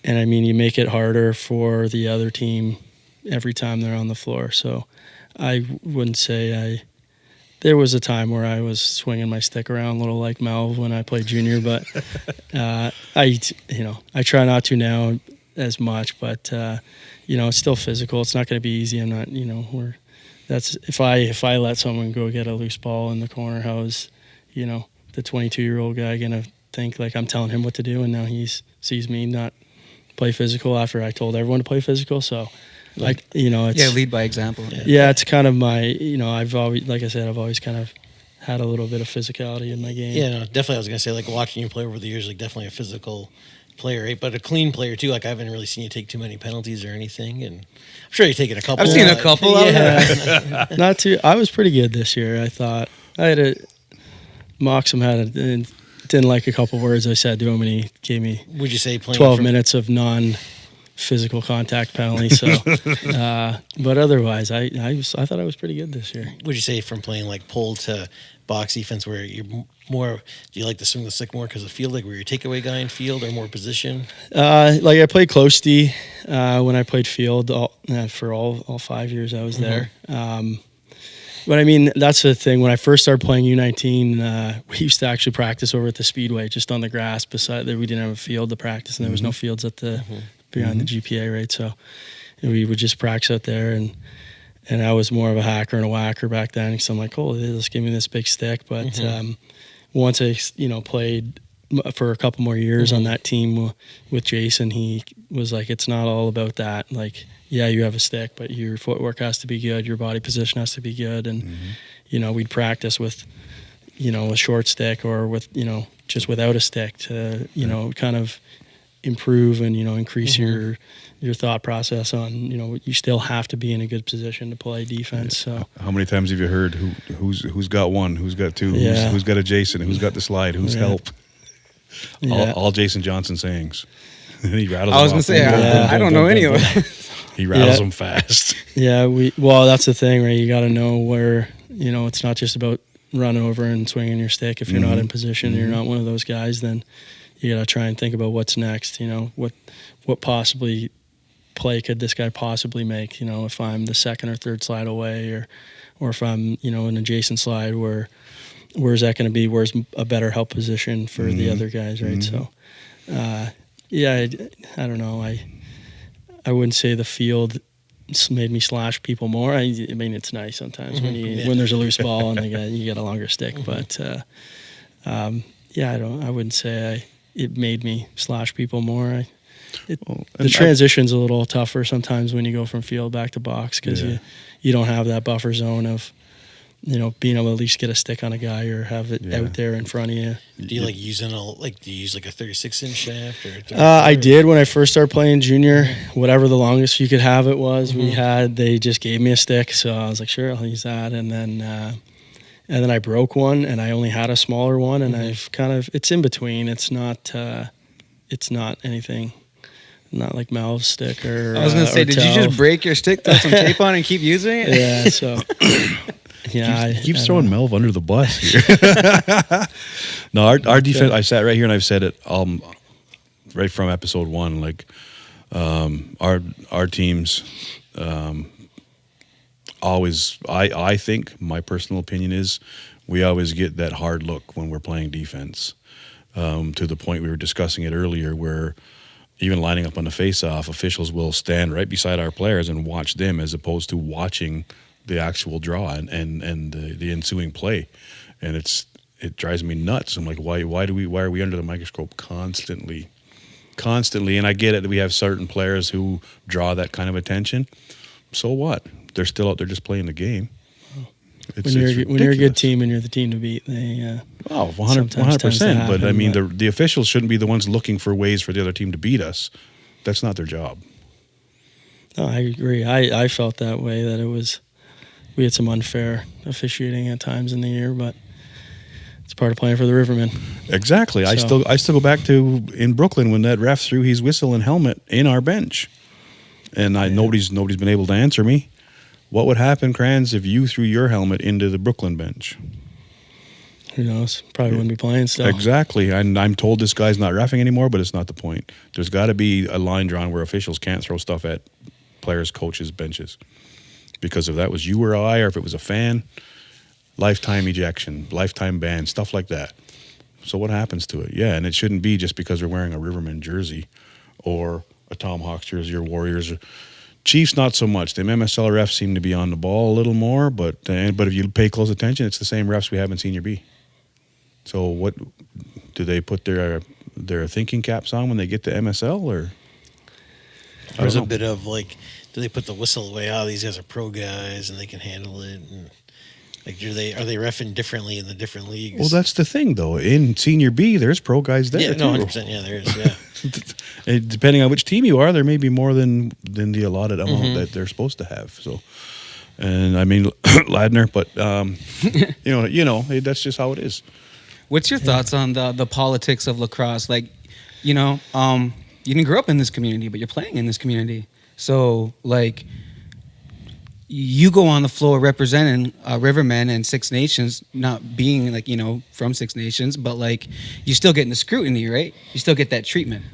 I mean, you make it harder for the other team every time they're on the floor. So I wouldn't say there was a time where I was swinging my stick around a little like Mel when I played junior, but I try not to now as much, but it's still physical. It's not going to be easy. I'm not, that's if I let someone go get a loose ball in the corner, how is, the 22-year-old guy going to think like I'm telling him what to do, and now he sees me not play physical after I told everyone to play physical. So it's lead by example. Yeah, it's kind of my, I've always, like I said, I've always kind of had a little bit of physicality in my game. Yeah, no, definitely. I was gonna say, like, watching you play over the years, like, definitely a physical player, right? But a clean player too. Like, I haven't really seen you take too many penalties or anything, and I'm sure you've taken a couple. I've seen a couple. Yeah, not too. I was pretty good this year. I thought I had Moxham didn't like a couple words I said to him, and he gave me. Would you say playing 12 minutes of physical contact penalty. So, but otherwise, I thought I was pretty good this year. Would you say from playing like pull to box defense, where you're more? Do you like to swing the stick more because of field, like where you're a takeaway guy in field, or more position? Like I played close D when I played field for all 5 years I was there. But I mean, that's the thing. When I first started playing U19, we used to actually practice over at the Speedway, just on the grass. Beside that, we didn't have a field to practice, and there was no fields at the behind the GPA, right? So we would just practice out there, and I was more of a hacker and a whacker back then, because I'm like, oh, let's give me this big stick. But once I played for a couple more years on that team with Jason, he was like, it's not all about that. Like, yeah, you have a stick, but your footwork has to be good, your body position has to be good, and we'd practice with a short stick, or with just without a stick to kind of improve and increase your thought process on you still have to be in a good position to play defense. So how many times have you heard who's got one, who's got two, Yeah. who's got a Jason, who's got the slide, who's help? Yeah. All Jason Johnson sayings. He rattles I was them gonna off. say I don't know any of them. He rattles them fast. Yeah, well, that's the thing, right? You got to know where, it's not just about running over and swinging your stick. If you're not in position, you're not one of those guys, then you got to try and think about what's next. What possibly play could this guy possibly make? If I'm the second or third slide away, or if I'm, an adjacent slide, where's that going to be? Where's a better help position for the other guys, right? So, yeah, I don't know. I wouldn't say the field made me slash people more. I mean, it's nice sometimes when there's a loose ball and you get a longer stick. But I wouldn't say it made me slash people more. The transition's a little tougher sometimes when you go from field back to box, because you don't have that buffer zone of being able to at least get a stick on a guy or have it out there in front of you. Do you do you use like a 36-inch shaft or? I did when I first started playing junior. Whatever the longest you could have it was, they just gave me a stick, so I was like, sure, I'll use that. And then I broke one, and I only had a smaller one, and I've it's in between. It's not anything. Not like Mal's stick or. I was gonna say, did you just break your stick, throw some tape on, and keep using it? Yeah. So. Yeah, keeps throwing Melv under the bus here. No, our defense. I sat right here and I've said it right from episode 1. Like our teams always. I think my personal opinion is we always get that hard look when we're playing defense. To the point we were discussing it earlier, where even lining up on the face-off, officials will stand right beside our players and watch them, as opposed to watching the actual draw and the ensuing play. And it drives me nuts. I'm like, why are we under the microscope constantly? And I get it that we have certain players who draw that kind of attention. So what? They're still out there just playing the game. When you're a good team and you're the team to beat, they 100%. But I mean, the officials shouldn't be the ones looking for ways for the other team to beat us. That's not their job. No, I agree. I felt that way, that it was we had some unfair officiating at times in the year, but it's part of playing for the Rivermen. Exactly. I So- still go back to in Brooklyn when that ref threw his whistle and helmet in our bench, and nobody's been able to answer me. What would happen, Kranz, if you threw your helmet into the Brooklyn bench? Who knows? Probably wouldn't be playing still. Exactly. And I'm told this guy's not reffing anymore, but it's not the point. There's got to be a line drawn where officials can't throw stuff at players, coaches, benches. Because if that was you or I, or if it was a fan, lifetime ejection, lifetime ban, stuff like that. So what happens to it? Yeah, and it shouldn't be just because they're wearing a Riverman jersey or a Tom Hawks jersey or Warriors. Chiefs, not so much. The MSL refs seem to be on the ball a little more, but if you pay close attention, it's the same refs we have in Senior B. So what do they put their thinking caps on when they get to MSL, or There's a bit of like, do they put the whistle away? Oh, these guys are pro guys and they can handle it. And like, are they reffing differently in the different leagues? Well, that's the thing, though. In Senior B, there's pro guys there, yeah, too. no, 100%. Yeah, there is. Yeah. Depending on which team you are, there may be more than the allotted amount that they're supposed to have. So, and I mean, Ladner, but that's just how it is. What's your thoughts on the politics of lacrosse? Like, you didn't grow up in this community, but you're playing in this community. So, like, you go on the floor representing Rivermen and Six Nations, not being, like, from Six Nations, but, like, you still getting the scrutiny, right? You still get that treatment.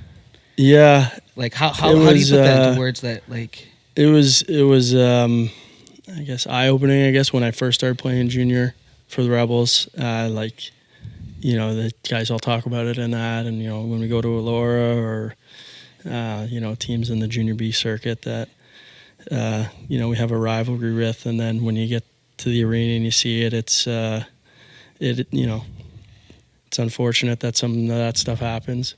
Yeah. Like, how do you put that into words that, like... It was I guess, eye-opening, when I first started playing junior for the Rebels. The guys all talk about it and that, and, when we go to Elora or, teams in the junior B circuit that, we have a rivalry with, and then when you get to the arena and you see it, it's unfortunate that some of that stuff happens.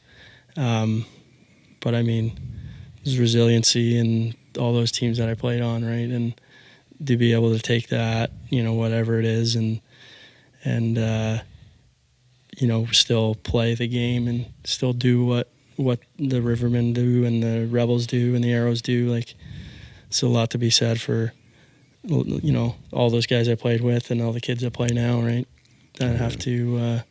But I mean, there's resiliency in all those teams that I played on, right? And to be able to take that, whatever it is, and still play the game and still do what the Rivermen do and the Rebels do and the Arrows do. Like, it's a lot to be said for, all those guys I played with and all the kids that play now, right? That have to,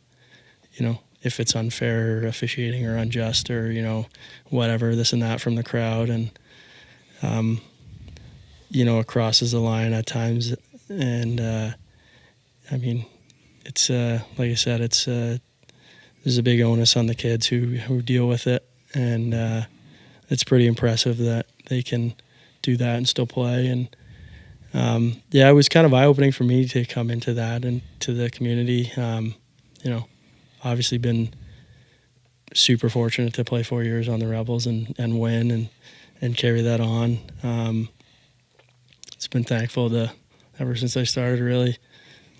if it's unfair or officiating or unjust or, whatever, this and that from the crowd. And, it crosses the line at times. And, I mean, it's, like I said, it's, there's a big onus on the kids who deal with it. And it's pretty impressive that they can do that and still play. And, it was kind of eye-opening for me to come into that and to the community. Obviously been super fortunate to play 4 years on the Rebels and win and carry that on. It's been thankful to, ever since I started, really,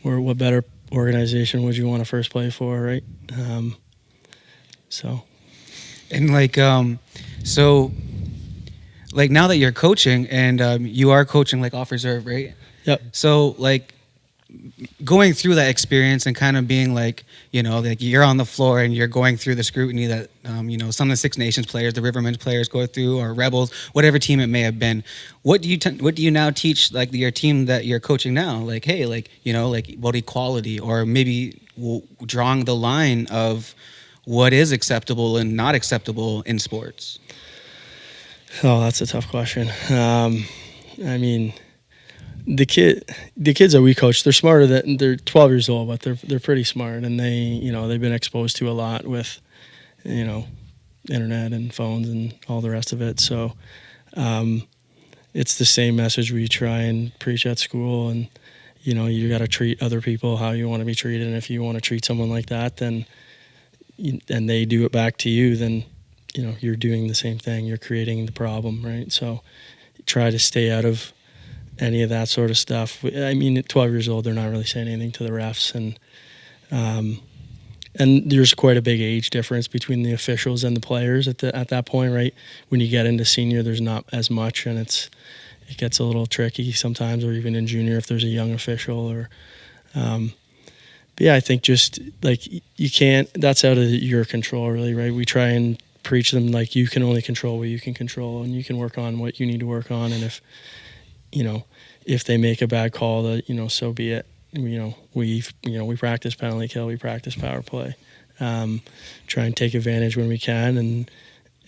what better organization would you want to first play for, right? And now that you're coaching and you are coaching like off reserve, right? Yep. So like going through that experience and kind of being like, like you're on the floor and you're going through the scrutiny that, some of the Six Nations players, the Rivermen players go through, or Rebels, whatever team it may have been. What do you now teach like your team that you're coaching now? Like, hey, like, like about equality, or maybe drawing the line of what is acceptable and not acceptable in sports? Oh, that's a tough question. I mean, the kids that we coach, they're smarter they're 12 years old, but they're pretty smart, and they've been exposed to a lot with, internet and phones and all the rest of it. So, it's the same message we try and preach at school, and, you got to treat other people how you want to be treated. And if you want to treat someone like that, and they do it back to you, then, you're doing the same thing. You're creating the problem, right? So try to stay out of any of that sort of stuff. I mean, at 12 years old, they're not really saying anything to the refs. And there's quite a big age difference between the officials and the players at that point, right? When you get into senior, there's not as much, and it gets a little tricky sometimes, or even in junior if there's a young official. Or, but yeah, I think just like you can't. That's out of your control, really, right? We try and preach them like you can only control what you can control, and you can work on what you need to work on. And if they make a bad call, that, so be it. We practice penalty kill, we practice power play, try and take advantage when we can,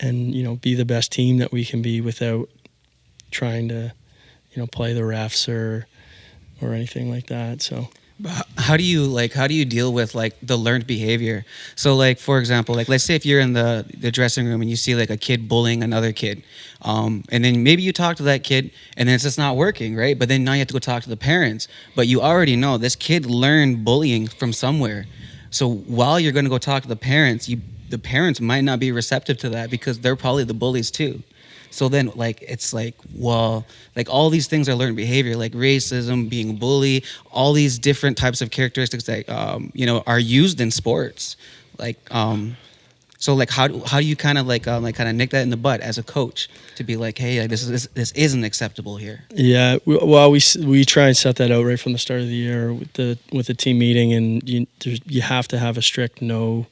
and be the best team that we can be without trying to play the refs or anything like that. So How do you deal with like the learned behavior? So like, for example, like let's say if you're in the dressing room and you see like a kid bullying another kid, and then maybe you talk to that kid and then it's just not working, right? But then now you have to go talk to the parents, but you already know this kid learned bullying from somewhere. So while you're going to go talk to the parents, the parents might not be receptive to that because they're probably the bullies too. So then, like, it's like, well, like all these things are learned behavior, like racism, being a bully, all these different types of characteristics that, are used in sports. Like, so like, how do you kind of nip that in the bud as a coach to be like, hey, like, this isn't acceptable here? Yeah, we try and set that out right from the start of the year with the team meeting, and you have to have a strict no,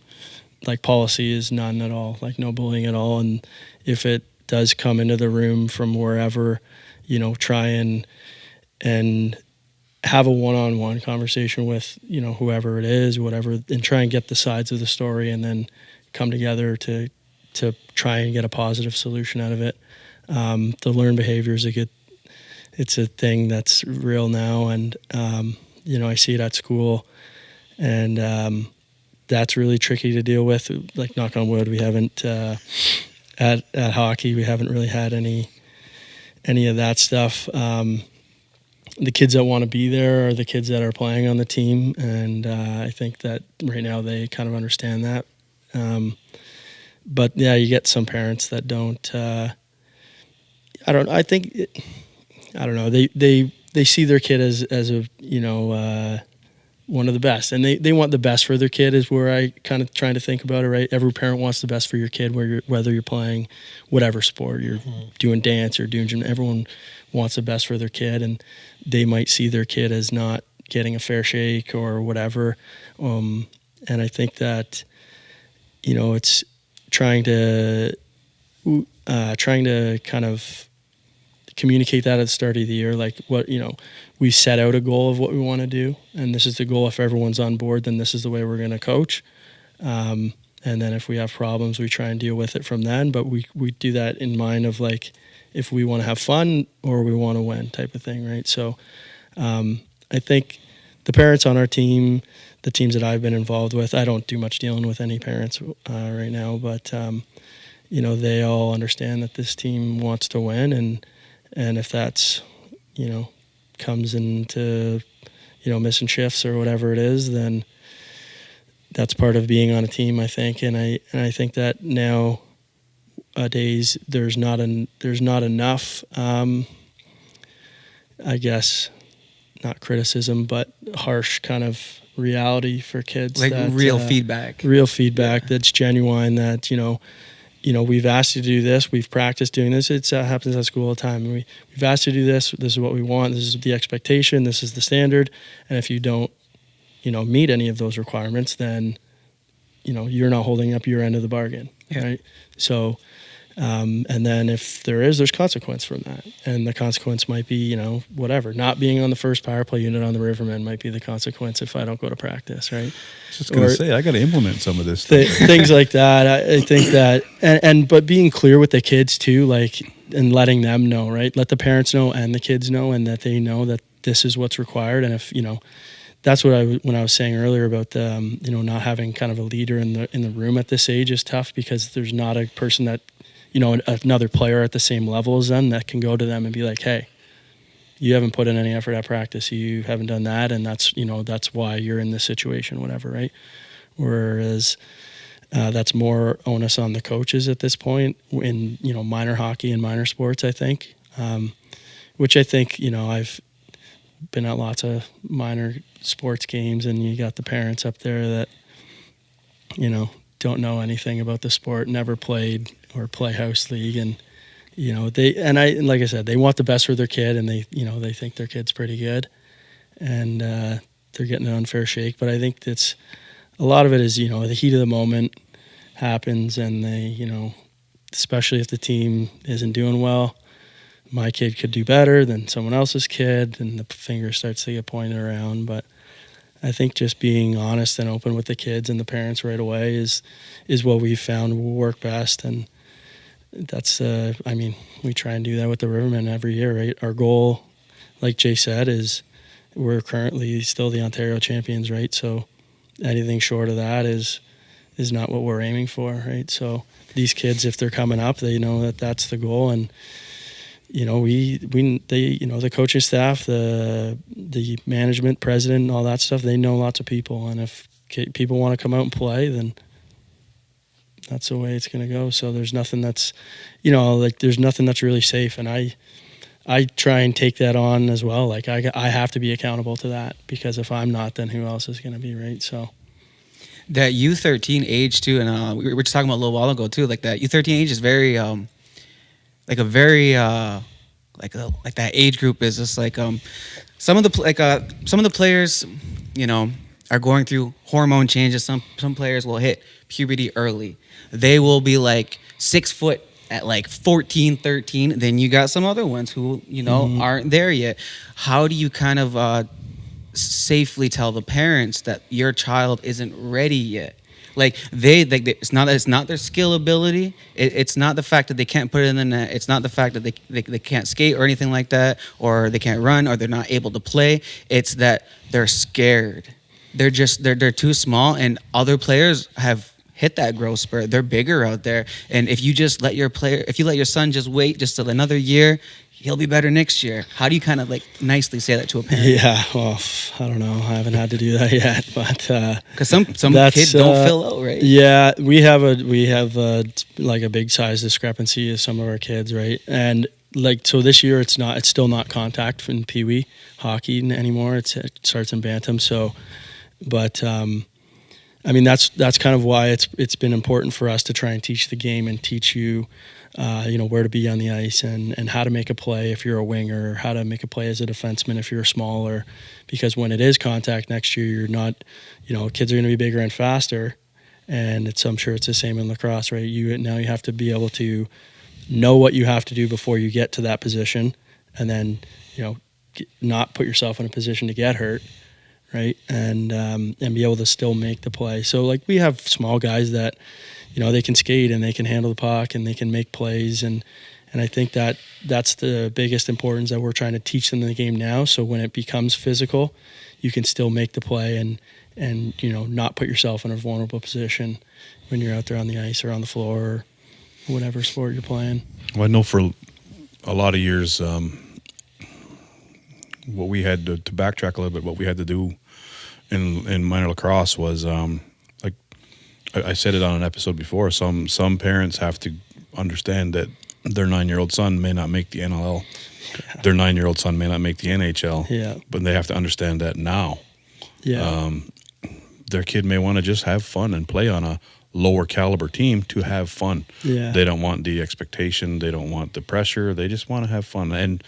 like policy is none at all, like no bullying at all, and if it does come into the room from wherever, try and have a one-on-one conversation with, whoever it is, whatever, and try and get the sides of the story and then come together to try and get a positive solution out of it. The learned behavior is it's a thing that's real now. And, I see it at school, and that's really tricky to deal with. Like, knock on wood, we haven't, at hockey, we haven't really had any of that stuff. The kids that want to be there are the kids that are playing on the team, and I think that right now they kind of understand that. But yeah, you get some parents that don't. I don't know. They see their kid as a one of the best, and they want the best for their kid is where I kind of trying to think about it, right? Every parent wants the best for your kid, whether you're playing whatever sport, you're doing dance or doing gym, everyone wants the best for their kid, and they might see their kid as not getting a fair shake or whatever. And I think that, it's trying to kind of communicate that at the start of the year, like what, we set out a goal of what we want to do, and this is the goal. If everyone's on board, then this is the way we're going to coach. And then if we have problems, we try and deal with it from then. But we do that in mind of like, if we want to have fun or we want to win type of thing, right? So I think the parents on our team, the teams that I've been involved with, I don't do much dealing with any parents right now, but they all understand that this team wants to win, and if that's, comes into, missing shifts or whatever it is, then that's part of being on a team, I think. And I think that nowadays there's not enough, I guess, not criticism, but harsh kind of reality for kids. Like real feedback. Real feedback that's genuine, that, we've asked you to do this. We've practiced doing this. It happens at school all the time. We've asked you to do this. This is what we want. This is the expectation. This is the standard. And if you don't, meet any of those requirements, then, you're not holding up your end of the bargain, right? So, and then if there's consequence from that. And the consequence might be, whatever. Not being on the first power play unit on the Rivermen might be the consequence if I don't go to practice, right? I was just going to say, I got to implement some of this stuff. Things like that. I think that, but being clear with the kids too, like, and letting them know, right? Let the parents know and the kids know, and that they know that this is what's required. And if, that's what when I was saying earlier about the, not having kind of a leader in the room at this age is tough, because there's not a person that, another player at the same level as them that can go to them and be like, hey, you haven't put in any effort at practice. You haven't done that. And that's, that's why you're in this situation, whatever. Right. Whereas that's more onus on the coaches at this point in, minor hockey and minor sports, I think, which I think, I've been at lots of minor sports games, and you got the parents up there that, don't know anything about the sport, never played or play house league, and like I said, they want the best for their kid, and they think their kid's pretty good, and they're getting an unfair shake. But I think that's a lot of it is the heat of the moment happens, and they especially if the team isn't doing well, my kid could do better than someone else's kid, and the finger starts to get pointed around. But I think just being honest and open with the kids and the parents right away is what we've found will work best. And that's, we try and do that with the Rivermen every year, right? Our goal, like Jay said, is we're currently still the Ontario champions, right? So anything short of that is not what we're aiming for, right? So these kids, if they're coming up, they know that that's the goal. And the coaching staff, the management, president, all that stuff, they know lots of people. And if people want to come out and play, then that's the way it's going to go. So there's nothing that's, there's nothing that's really safe. And I try and take that on as well. Like I have to be accountable to that, because if I'm not, then who else is going to be, right? So That U13 age too, and we were just talking about a little while ago too. Like that U13 age is very like that age group is just like some of the players, are going through hormone changes. Some players will hit puberty early. They will be like 6 foot at like 14, 13. Then you got some other ones who aren't there yet. How do you kind of safely tell the parents that your child isn't ready yet? Like it's not their skill ability. It's not the fact that they can't put it in the net. It's not the fact that they can't skate or anything like that, or they can't run, or they're not able to play. It's that they're scared. They're too small, and other players have hit that growth spurt. They're bigger out there, and if you let your son just wait just till another year, he'll be better next year. How do you kind of like nicely say that to a parent? Yeah, well, I don't know. I haven't had to do that yet, but because some kids don't fill out, right? Yeah, we have like a big size discrepancy with some of our kids, right? And like, so this year it's still not contact in Pee Wee hockey anymore. It starts in bantam. So, but that's kind of why it's been important for us to try and teach the game and teach you. Where to be on the ice and how to make a play if you're a winger, how to make a play as a defenseman if you're smaller, because when it is contact next year, you're not, kids are going to be bigger and faster, and I'm sure it's the same in lacrosse, right? You have to be able to know what you have to do before you get to that position, and then, not put yourself in a position to get hurt, right? And be able to still make the play. So like we have small guys that, they can skate and they can handle the puck and they can make plays. And I think that's the biggest importance that we're trying to teach them in the game now. So when it becomes physical, you can still make the play and not put yourself in a vulnerable position when you're out there on the ice or on the floor or whatever sport you're playing. Well, I know for a lot of years, what we had to backtrack a little bit, what we had to do in minor lacrosse was I said it on an episode before. Some parents have to understand that their 9-year-old son may not make the NLL. Yeah. Their 9-year-old son may not make the NHL. Yeah. But they have to understand that now. Yeah. Their kid may want to just have fun and play on a lower caliber team to have fun. Yeah. They don't want the expectation. They don't want the pressure. They just want to have fun. And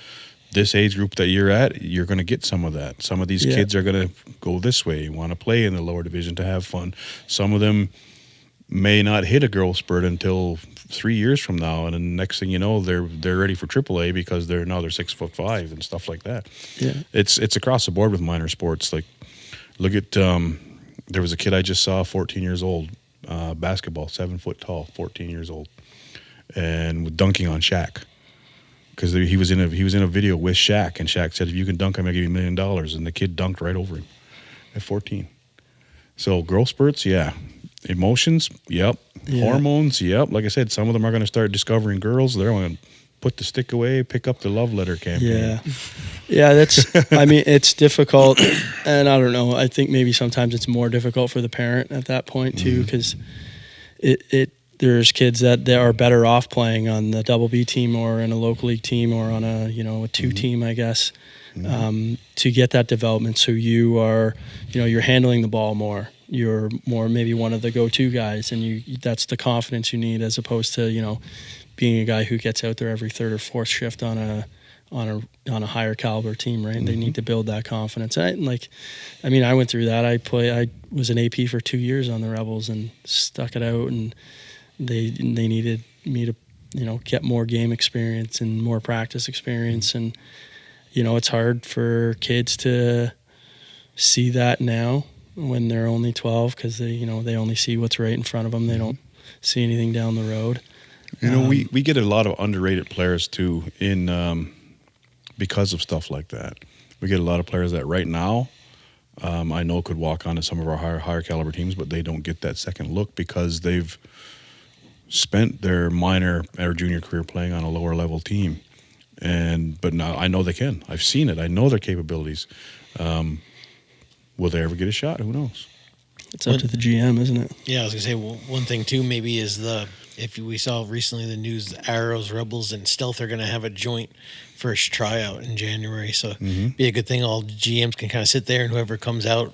this age group that you're at, you're going to get some of that. Some of these kids are going to go this way, want to play in the lower division to have fun. Some of them may not hit a growth spurt until 3 years from now, and then next thing you know, they're ready for AAA because they're 6'5" and stuff like that. Yeah, it's across the board with minor sports. Like, look at there was a kid I just saw, 14 years old, basketball, 7 foot tall, 14 years old, and dunking on Shaq. Because he was in a video with Shaq, and Shaq said, "If you can dunk, I'm gonna give you $1 million." And the kid dunked right over him at 14. So growth spurts, yeah. Emotions, yep. Yeah. Hormones, yep. Like I said, some of them are going to start discovering girls. They're going to put the stick away, pick up the love letter campaign. Yeah. It's difficult, and I don't know. I think maybe sometimes it's more difficult for the parent at that point too, because there's kids that are better off playing on the double B team or in a local league team or on a 2 team, I guess, to get that development. So you are, you're handling the ball more. You're more maybe one of the go-to guys, and that's the confidence you need, as opposed to being a guy who gets out there every third or fourth shift on a higher caliber team, right? Mm-hmm. They need to build that confidence. I went through that. I was an AP for 2 years on the Rebels and stuck it out, and they needed me to get more game experience and more practice experience. And, it's hard for kids to see that now when they're only 12 because they only see what's right in front of them. They don't see anything down the road. We get a lot of underrated players too because of stuff like that. We get a lot of players that right now I know could walk on to some of our higher caliber teams, but they don't get that second look because they've spent their minor or junior career playing on a lower level team. But now I know they can. I've seen it. I know their capabilities. Will they ever get a shot? Who knows? It's up to the GM, isn't it? Yeah, I was gonna say one thing too. Maybe is if we saw recently the news, the Arrows, Rebels, and Stealth are gonna have a joint first tryout in January. So be a good thing. All GMs can kind of sit there, and whoever comes out,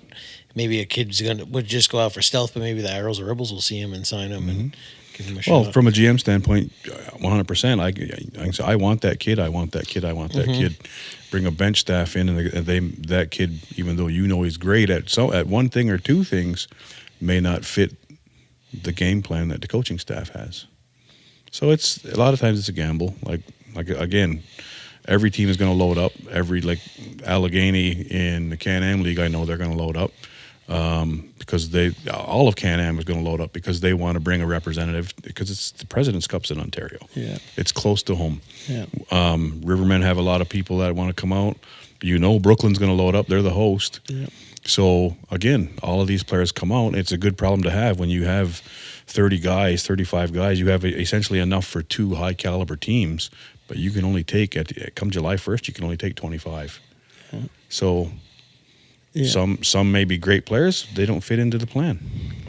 maybe a kid's would just go out for Stealth, but maybe the Arrows or Rebels will see him and sign him and give him a shot. Well, from a GM standpoint, 100%. I want that kid. I want that kid. I want that kid. Bring a bench staff in, and that kid, even though he's great at one thing or two things, may not fit the game plan that the coaching staff has. So it's a lot of times it's a gamble. Like again, every team is going to load up. Like Allegheny in the Can-Am League, I know they're going to load up. Because all of Can-Am is going to load up because they want to bring a representative because it's the President's Cup's in Ontario. Yeah, it's close to home. Yeah, Rivermen have a lot of people that want to come out. Brooklyn's going to load up. They're the host. Yeah. So again, all of these players come out. It's a good problem to have when you have 30 guys, 35 guys. You have essentially enough for two high caliber teams, but you can only take come July 1st. You can only take 25. Yeah. So. Yeah. Some may be great players. They don't fit into the plan.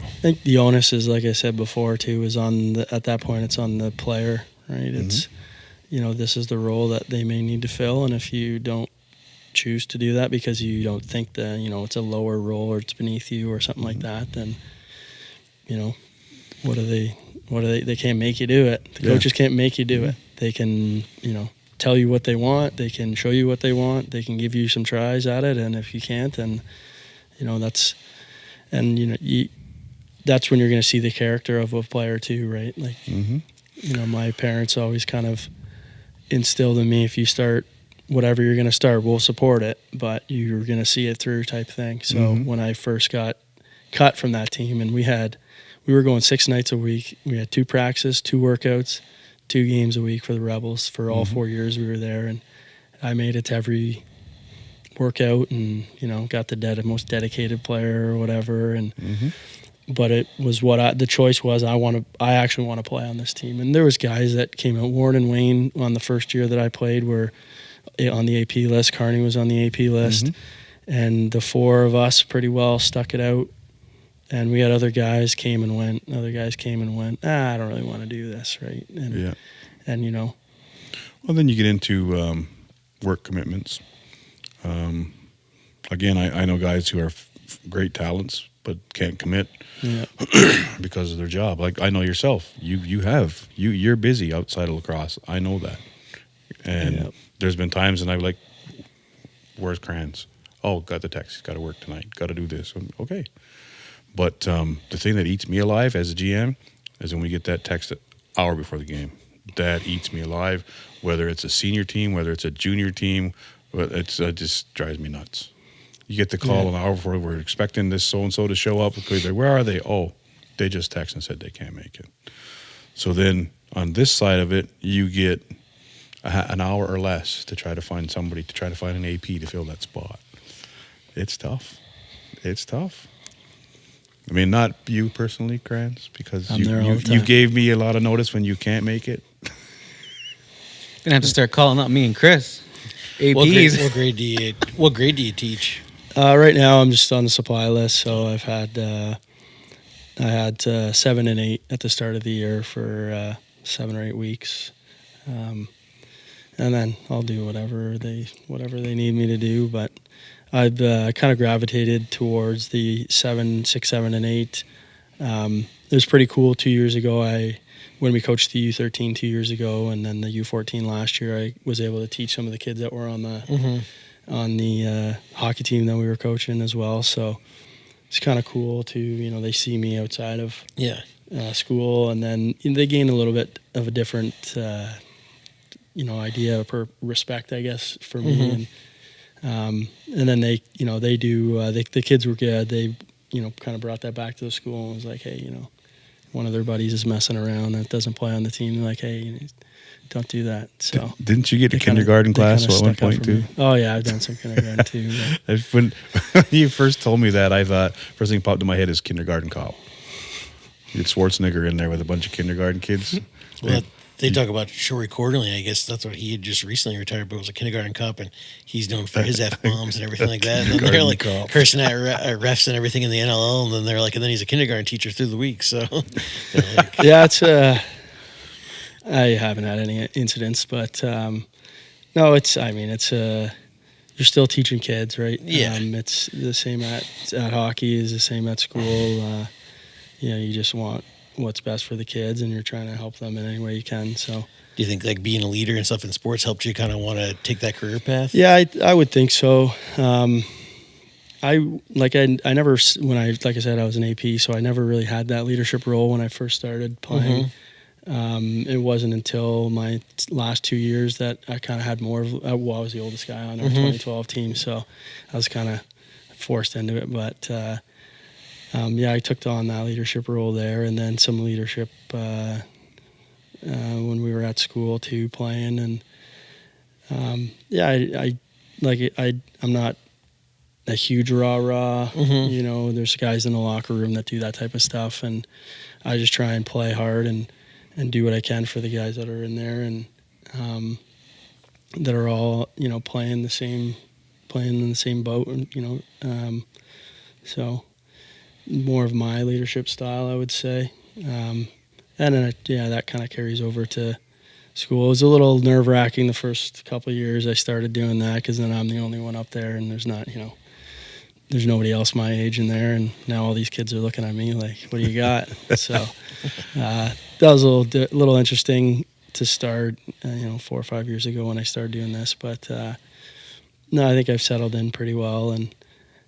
I think the onus is, like I said before, too, is at that point it's on the player, right? It's, this is the role that they may need to fill, and if you don't choose to do that because you don't think that, it's a lower role or it's beneath you or something like that, then, what do they can't make you do it. The coaches can't make you do it. They can, tell you what they want. They can show you what they want. They can give you some tries at it, and if you can't, then that's when you're going to see the character of a player too, right? Like, my parents always kind of instilled in me, if you start whatever you're going to start, we'll support it, but you're going to see it through type thing. So when I first got cut from that team, and we were going 6 nights a week, we had 2 practices, 2 workouts, 2 games a week for the Rebels for all 4 years we were there, and I made it to every workout, and got the most dedicated player or whatever, and but it was the choice was I actually want to play on this team, and there was guys that came out. Warren and Wayne on the first year that I played were on the AP list. Carney was on the AP list, and the 4 of us pretty well stuck it out. And we had other guys came and went. I don't really want to do this, right? And, Well, then you get into work commitments. Again, I know guys who are great talents but can't commit because of their job. Like I know yourself. You're busy outside of lacrosse. I know that. And there's been times, and I'm like, "Where's Kranz? Oh, got the text. Got to work tonight. Got to do this." Okay. But the thing that eats me alive as a GM is when we get that text an hour before the game. That eats me alive, whether it's a senior team, whether it's a junior team. It just drives me nuts. You get the call an hour before, we're expecting this so-and-so to show up. Where are they? Oh, they just texted and said they can't make it. So then on this side of it, you get an hour or less to try to find somebody, to try to find an AP to fill that spot. It's tough. I mean, not you personally, Kranz, because you gave me a lot of notice when you can't make it. Gonna have to start calling out me and Chris. APs. What grade do you teach? Right now, I'm just on the supply list, so I had 7 and 8 at the start of the year for 7 or 8 weeks, and then I'll do whatever they need me to do. But I've kind of gravitated towards the 6, 7, and 8. It was pretty cool 2 years ago. When we coached the U13 2 years ago, and then the U14 last year, I was able to teach some of the kids that were on the hockey team that we were coaching as well. So it's kind of cool to they see me outside of school, and then they gain a little bit of a different, idea of respect, I guess, for me. And then they do. The kids were good. They, kind of brought that back to the school and was like, hey, one of their buddies is messing around that doesn't play on the team. They're like, hey, don't do that. So didn't you get to kindergarten class at one point too? Oh yeah, I've done some kindergarten too. When you first told me that, I thought first thing popped in my head is kindergarten cop. You get Schwarzenegger in there with a bunch of kindergarten kids. Well, they talk about Shory Quarterly. I guess that's what he had just recently retired, but was a kindergarten cop, and he's known for his F-bombs and everything like that. And then they're like cursing at refs and everything in the NLL, and then they're like, and then he's a kindergarten teacher through the week. So, like, yeah, it's I haven't had any incidents, but no, you're still teaching kids, right? Yeah. It's the same at hockey, is the same at school. You just want what's best for the kids, and you're trying to help them in any way you can. So, do you think like being a leader and stuff in sports helped you kind of want to take that career path? Yeah, I would think so. I never, like I said, I was an AP, so I never really had that leadership role when I first started playing. It wasn't until my last 2 years that I kind of had more of, I was the oldest guy on our 2012 team, so I was kind of forced into it. But I took on that leadership role there, and then some leadership when we were at school too, playing. And I'm not a huge rah-rah. There's guys in the locker room that do that type of stuff, and I just try and play hard and do what I can for the guys that are in there, and that are all playing in the same boat, and so more of my leadership style, I would say. And then that kind of carries over to school. It was a little nerve-wracking the first couple of years I started doing that, because then I'm the only one up there, and there's nobody else my age in there, and now all these kids are looking at me like, what do you got? So that was a little interesting to start, 4 or 5 years ago when I started doing this. But no, I think I've settled in pretty well, and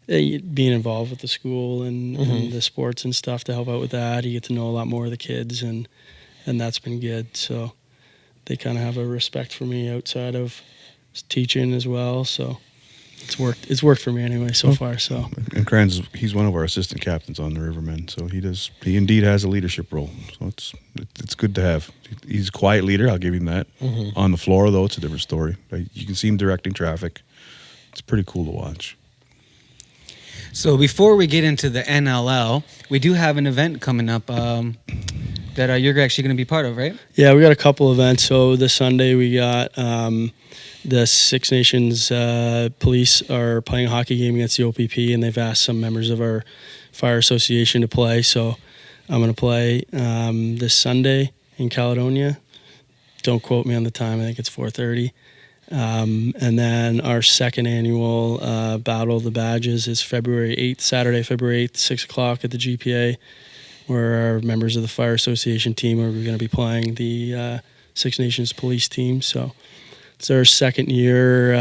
being involved with the school and the sports and stuff to help out with that, you get to know a lot more of the kids, and that's been good. So they kind of have a respect for me outside of teaching as well. So it's worked for me anyway so far. So, and Kranz, he's one of our assistant captains on the Rivermen, so he indeed has a leadership role. So it's good to have. He's a quiet leader, I'll give him that. On the floor though, it's a different story. You can see him directing traffic. It's pretty cool to watch. So before we get into the NLL, we do have an event coming up that you're actually going to be part of, right? Yeah, we got a couple events. So this Sunday we got the Six Nations police are playing a hockey game against the OPP, and they've asked some members of our fire association to play. So I'm going to play this Sunday in Caledonia. Don't quote me on the time. I think it's 4:30. And then our second annual Battle of the Badges is February 8th, Saturday, February 8th, 6 o'clock at the GPA, where our members of the Fire Association team are going to be playing the Six Nations police team. So it's our second year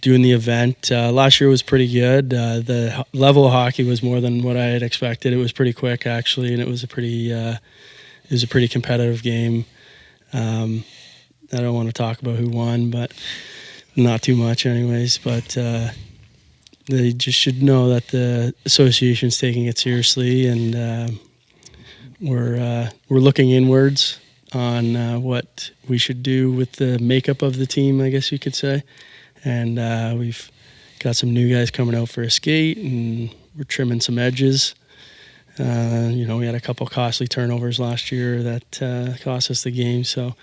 doing the event. Last year was pretty good. The level of hockey was more than what I had expected. It was pretty quick, actually, and it was a pretty competitive game. I don't want to talk about who won, but not too much anyways. But they just should know that the association's taking it seriously, and we're looking inwards on what we should do with the makeup of the team, I guess you could say. And we've got some new guys coming out for a skate, and we're trimming some edges. We had a couple costly turnovers last year that cost us the game, so...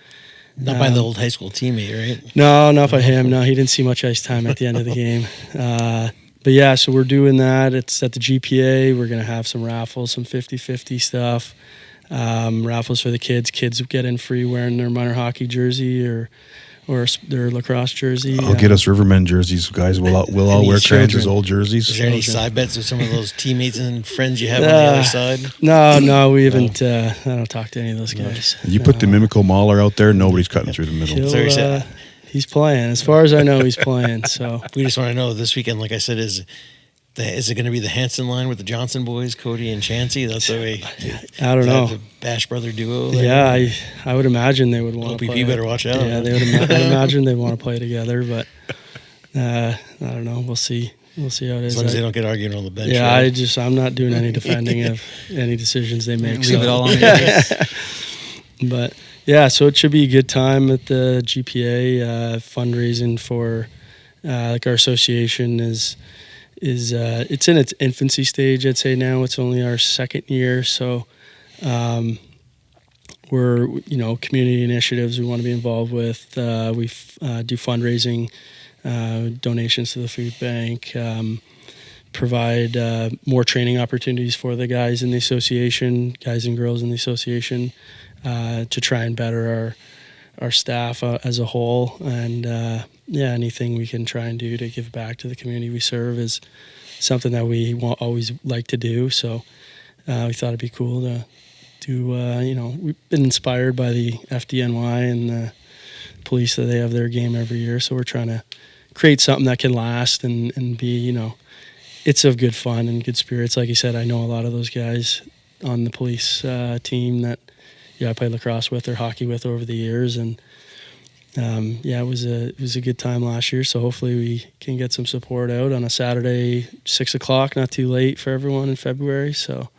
Not by the old high school teammate, right? No, not by him. No, he didn't see much ice time at the end of the game. But yeah, so we're doing that. It's at the GPA. We're going to have some raffles, some 50-50 stuff. Raffles for the kids. Kids get in free wearing their minor hockey jersey or their lacrosse jersey. I'll get us Rivermen jerseys, guys. We'll all wear Kranz's old jerseys. Is there any side bets with some of those teammates and friends you have on the other side? No, we haven't. I don't talk to any of those guys. You put the Mimico Mauler out there, nobody's cutting through the middle. He's playing. As far as I know, he's playing. So we just want to know this weekend, like I said, Is it going to be the Hanson line with the Johnson boys, Cody and Chansey? That's the way. I don't know. The Bash brother duo. There? Yeah, I would imagine they would want to play. OPP better watch out. Yeah, they would imagine they want to play together, but I don't know. We'll see. We'll see how it is. As long as they don't get arguing on the bench. Yeah, right? I'm not doing any defending of any decisions they make. Leave it all on the But yeah, so it should be a good time at the GPA. Fundraising for like our association is it's in its infancy stage. I'd say now it's only our second year, so we're community initiatives we want to be involved with. We do fundraising, donations to the food bank, provide more training opportunities for the guys in the association, guys and girls in the association, to try and better our staff as a whole. And anything we can try and do to give back to the community we serve is something that we always like to do. So we thought it'd be cool to do, we've been inspired by the FDNY and the police that they have their game every year. So we're trying to create something that can last and be, it's of good fun and good spirits. Like you said, I know a lot of those guys on the police team that, I played lacrosse with or hockey with over the years. And it was a good time last year. So hopefully we can get some support out on a Saturday, 6:00, not too late for everyone in February. So,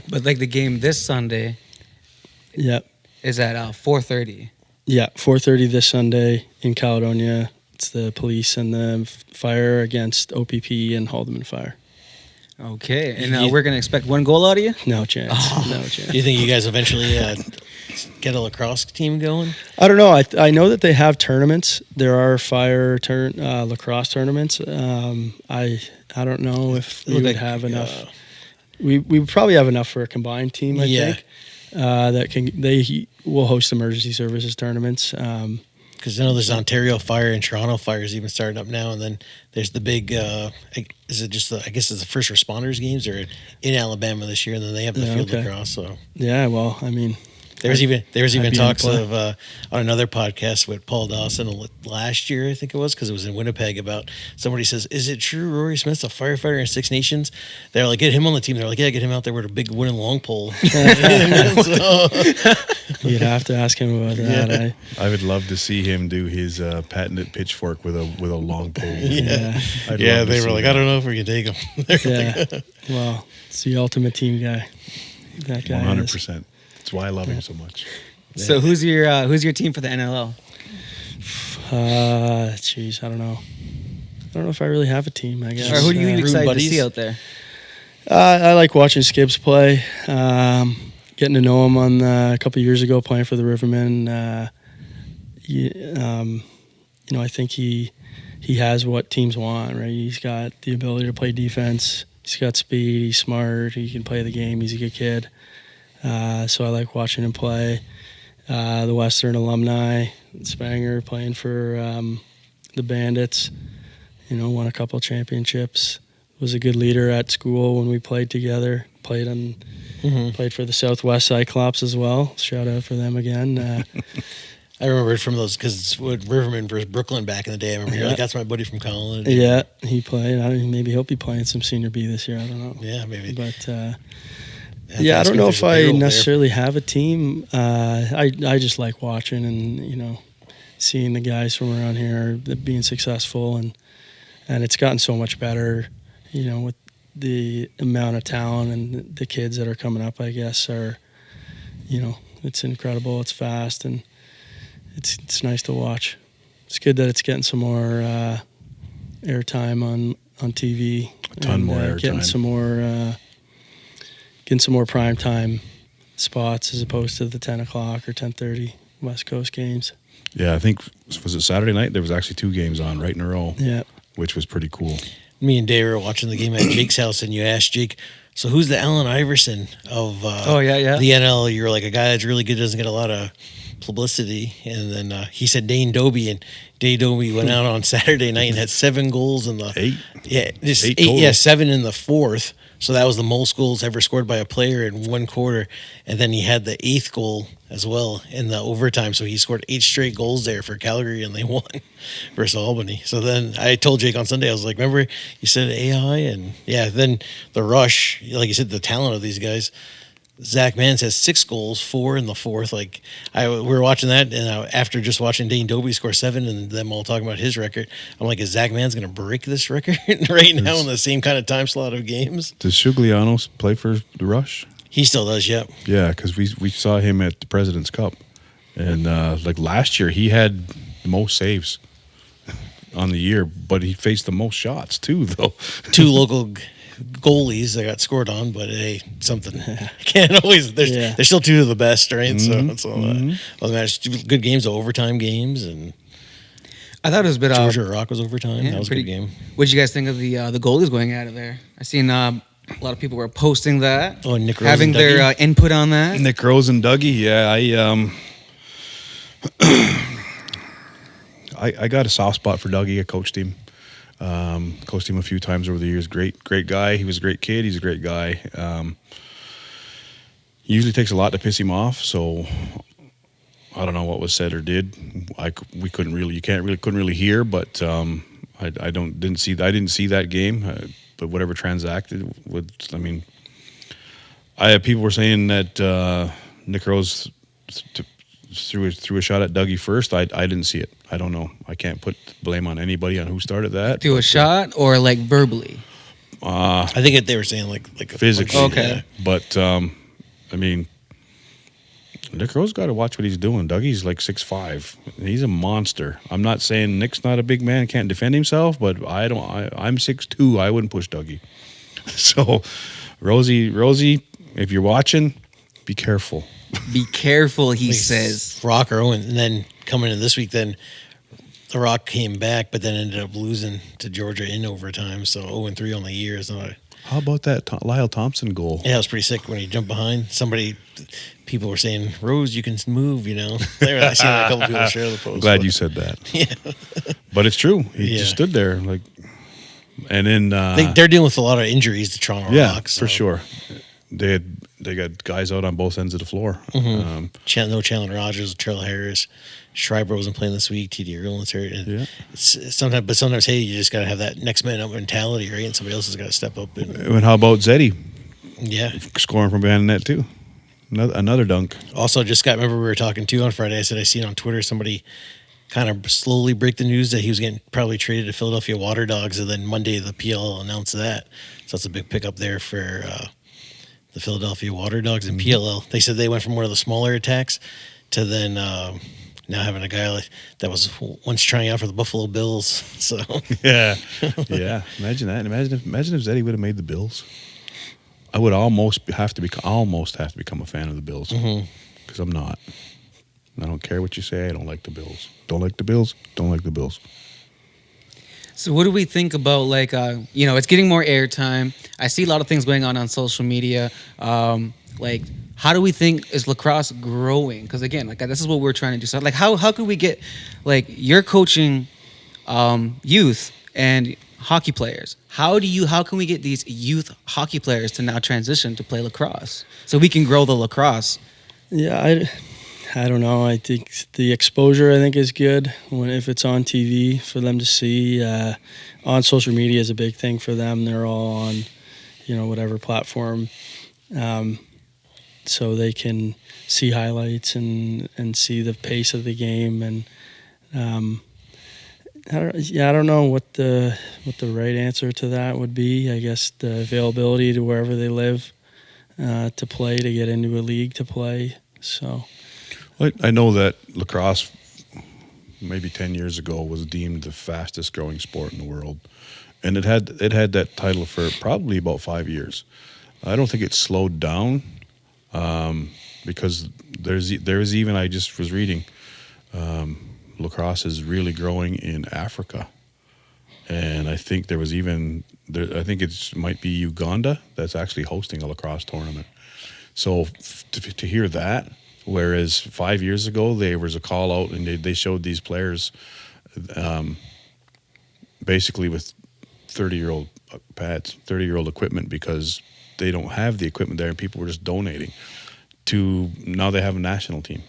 But like the game this Sunday yeah, is at 4:30. Yeah, 4:30 this Sunday in Caledonia. It's the police and the fire against OPP and Haldeman Fire. Okay, and we're going to expect one goal out of you? No chance. No chance. Do you think you guys eventually get a lacrosse team going? I don't know. I know that they have tournaments. There are fire lacrosse tournaments. I don't know if we would have enough. We would probably have enough for a combined team, I think. They will host emergency services tournaments. Because I know there's Ontario Fire and Toronto Fires even starting up now, and then there's the big. Is it just I guess it's the first responders games are in Alabama this year, and then they have the field lacrosse. So yeah, well, I mean, there was even talks of on another podcast with Paul Dawson last year, I think it was, because it was in Winnipeg, about somebody says, "Is it true Rory Smith's a firefighter in Six Nations?" They're like, "Get him on the team." They're like, "Yeah, get him out there with a big wooden long pole." You'd have to ask him about that. I would love to see him do his patented pitchfork with a long pole. Yeah, they were like, "I don't know if we can take him." Well, it's the ultimate team guy. That guy 100%. That's why I love him so much. So who's your team for the NLL? I don't know. I don't know if I really have a team, I guess. Or who do you excited to see out there? I like watching Skibbs play. Getting to know him on a couple of years ago playing for the Rivermen. I think he has what teams want, right? He's got the ability to play defense. He's got speed. He's smart. He can play the game. He's a good kid. So I like watching him play. The Western alumni, Spanger, playing for the Bandits. Won a couple championships. Was a good leader at school when we played together. Played for the Southwest Cyclops as well. Shout out for them again. I remember it from those, because it's what Riverman versus Brooklyn back in the day. I remember you're like, that's my buddy from college. Yeah, he played. Maybe he'll be playing some Sr.B this year. I don't know. Yeah, maybe. But I don't know if I necessarily have a team. I just like watching and seeing the guys from around here being successful, and it's gotten so much better. With the amount of talent and the kids that are coming up, I guess it's incredible. It's fast and it's nice to watch. It's good that it's getting some more airtime on TV. A ton more airtime. Getting some more prime time spots as opposed to the 10 o'clock or 10:30 West Coast games. Yeah, I think, was it Saturday night? There was actually 2 games on right in a row. Yeah, which was pretty cool. Me and Dave were watching the game at Jake's house, and you asked Jake, "So who's the Allen Iverson of the NL?" You're like, a guy that's really good, doesn't get a lot of publicity, and then he said Dane Dobie, and Dane Dobie went out on Saturday night and had 7 goals in the Eight? Yeah, just Eight eight. total. Yeah, 7 in the fourth. So that was the most goals ever scored by a player in one quarter. And then he had the 8th goal as well in the overtime. So he scored 8 straight goals there for Calgary, and they won versus Albany. So then I told Jake on Sunday, I was like, remember you said AI? And yeah, then the rush, like you said, the talent of these guys. Zach Mans has 6 goals, 4 in the fourth. Like we were watching that, and after just watching Dane Dobie score 7 and them all talking about his record, I'm like, is Zach Mans going to break this record right now in the same kind of time slot of games? Does Shugliano play for the Rush? He still does, yep. Yeah, because we saw him at the President's Cup, and like last year he had the most saves on the year, but he faced the most shots too, though. 2 local goalies that got scored on, but hey, something can't always. They're still 2 of the best, right? So that's all that matters. Good games, overtime games, and I thought it was a bit. Georgia Rock was overtime. Yeah, that was a pretty good game. What did you guys think of the goalies going at it there? I seen a lot of people were posting that, Oh, Nick Rose having and their Dougie? input on that. Nick Rose and Dougie, yeah, I got a soft spot for Dougie. I coached him. Coached him a few times over the years. Great guy. He was a great kid. He's a great guy. Usually takes a lot to piss him off. So I don't know what was said or did. We couldn't really hear. But I didn't see that game. But whatever transacted with, I mean, people were saying that Nick Rose threw a shot at Dougie first. I didn't see it. I don't know. I can't put blame on anybody on who started that. Do a shot or like verbally? I think they were saying like a Physically. Okay. Yeah. But I mean, Nick Rose got to watch what he's doing. Dougie's like 6'5". He's a monster. I'm not saying Nick's not a big man, can't defend himself, but I'm 6'2". I wouldn't push Dougie. So, Rosie, if you're watching, be careful. Be careful, he Like says. Rock or Owen, and then coming in this week, then the Rock came back, but then ended up losing to Georgia in overtime. So 0-3 on the year is not. How about that Lyle Thompson goal? Yeah, it was pretty sick when he jumped behind somebody. People were saying, "Rose, you can move." You know, I seen a couple people share the post. Glad but- you said that. Yeah, But it's true. He Yeah. just stood there like, and then they're dealing with a lot of injuries. The Toronto yeah, Rock, so. for sure. They got guys out on both ends of the floor. No Chandler Rogers, Terrell Harris, Schreiber wasn't playing this week. TD Erlin's hurt. And Yeah. sometimes, hey, you just got to have that next man up mentality, right? And somebody else has got to step up. And And how about Zeddy yeah. scoring from behind the net too? Another dunk. Also, remember we were talking too on Friday. I said I seen on Twitter somebody kind of slowly break the news that he was getting probably traded to Philadelphia Water Dogs, and then Monday the PLL announced that. So that's a big pickup there for the Philadelphia Water Dogs and PLL. They said they went from one of the smaller attacks to then now having a guy that was once trying out for the Buffalo Bills. So Yeah, yeah. Imagine that. Imagine if Zeddy would have made the Bills. I would almost have to become a fan of the Bills because I'm not. I don't care what you say. I don't like the Bills. Don't like the Bills. Don't like the Bills. So what do we think about it's getting more airtime. I see a lot of things going on social media. How do we think is lacrosse growing? Because again, this is what we're trying to do. So how could we get you're coaching youth and hockey players. How can we get these youth hockey players to now transition to play lacrosse so we can grow the lacrosse? Yeah, I don't know. I think the exposure is good if it's on TV for them to see. On social media is a big thing for them. They're all on, whatever platform, so they can see highlights and see the pace of the game. And I don't know what the right answer to that would be. I guess the availability to wherever they live to play, to get into a league to play. So. I know that lacrosse, maybe 10 years ago, was deemed the fastest growing sport in the world, and it had that title for probably about 5 years. I don't think it slowed down because there's even, I just was reading, lacrosse is really growing in Africa, and I think it might be Uganda that's actually hosting a lacrosse tournament. So to hear that. Whereas 5 years ago, there was a call out and they showed these players basically with 30-year-old pads, 30-year-old equipment, because they don't have the equipment there and people were just donating to, now they have a national team.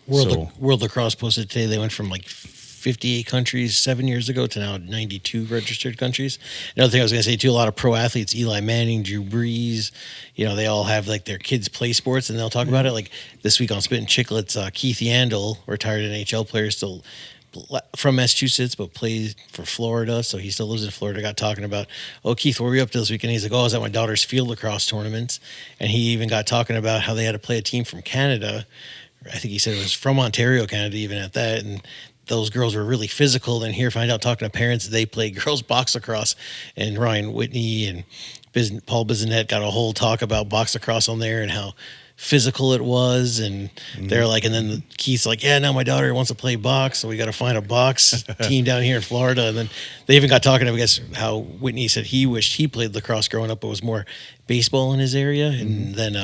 World Lacrosse posted today they went from like 58 countries 7 years ago to now 92 registered countries. Another thing I was going to say too, a lot of pro athletes, Eli Manning, Drew Brees, they all have like their kids play sports and they'll talk about it. Like this week on Spit and Chicklets, Keith Yandel, retired NHL player, still from Massachusetts but plays for Florida, so he still lives in Florida, got talking about, Keith, what were you up to this weekend? He's like, I was at my daughter's field lacrosse tournaments, and he even got talking about how they had to play a team from Canada. I think he said it was from Ontario, Canada, even at that, and those girls were really physical. And here, find out talking to parents, they play girls box lacrosse, and Ryan Whitney and Paul Bissonnette got a whole talk about box lacrosse on there and how physical it was. And they're like, and then Keith's like, yeah, now my daughter wants to play box, so we got to find a box team down here in Florida. And then they even got talking, I guess, how Whitney said he wished he played lacrosse growing up, but was more baseball in his area. And then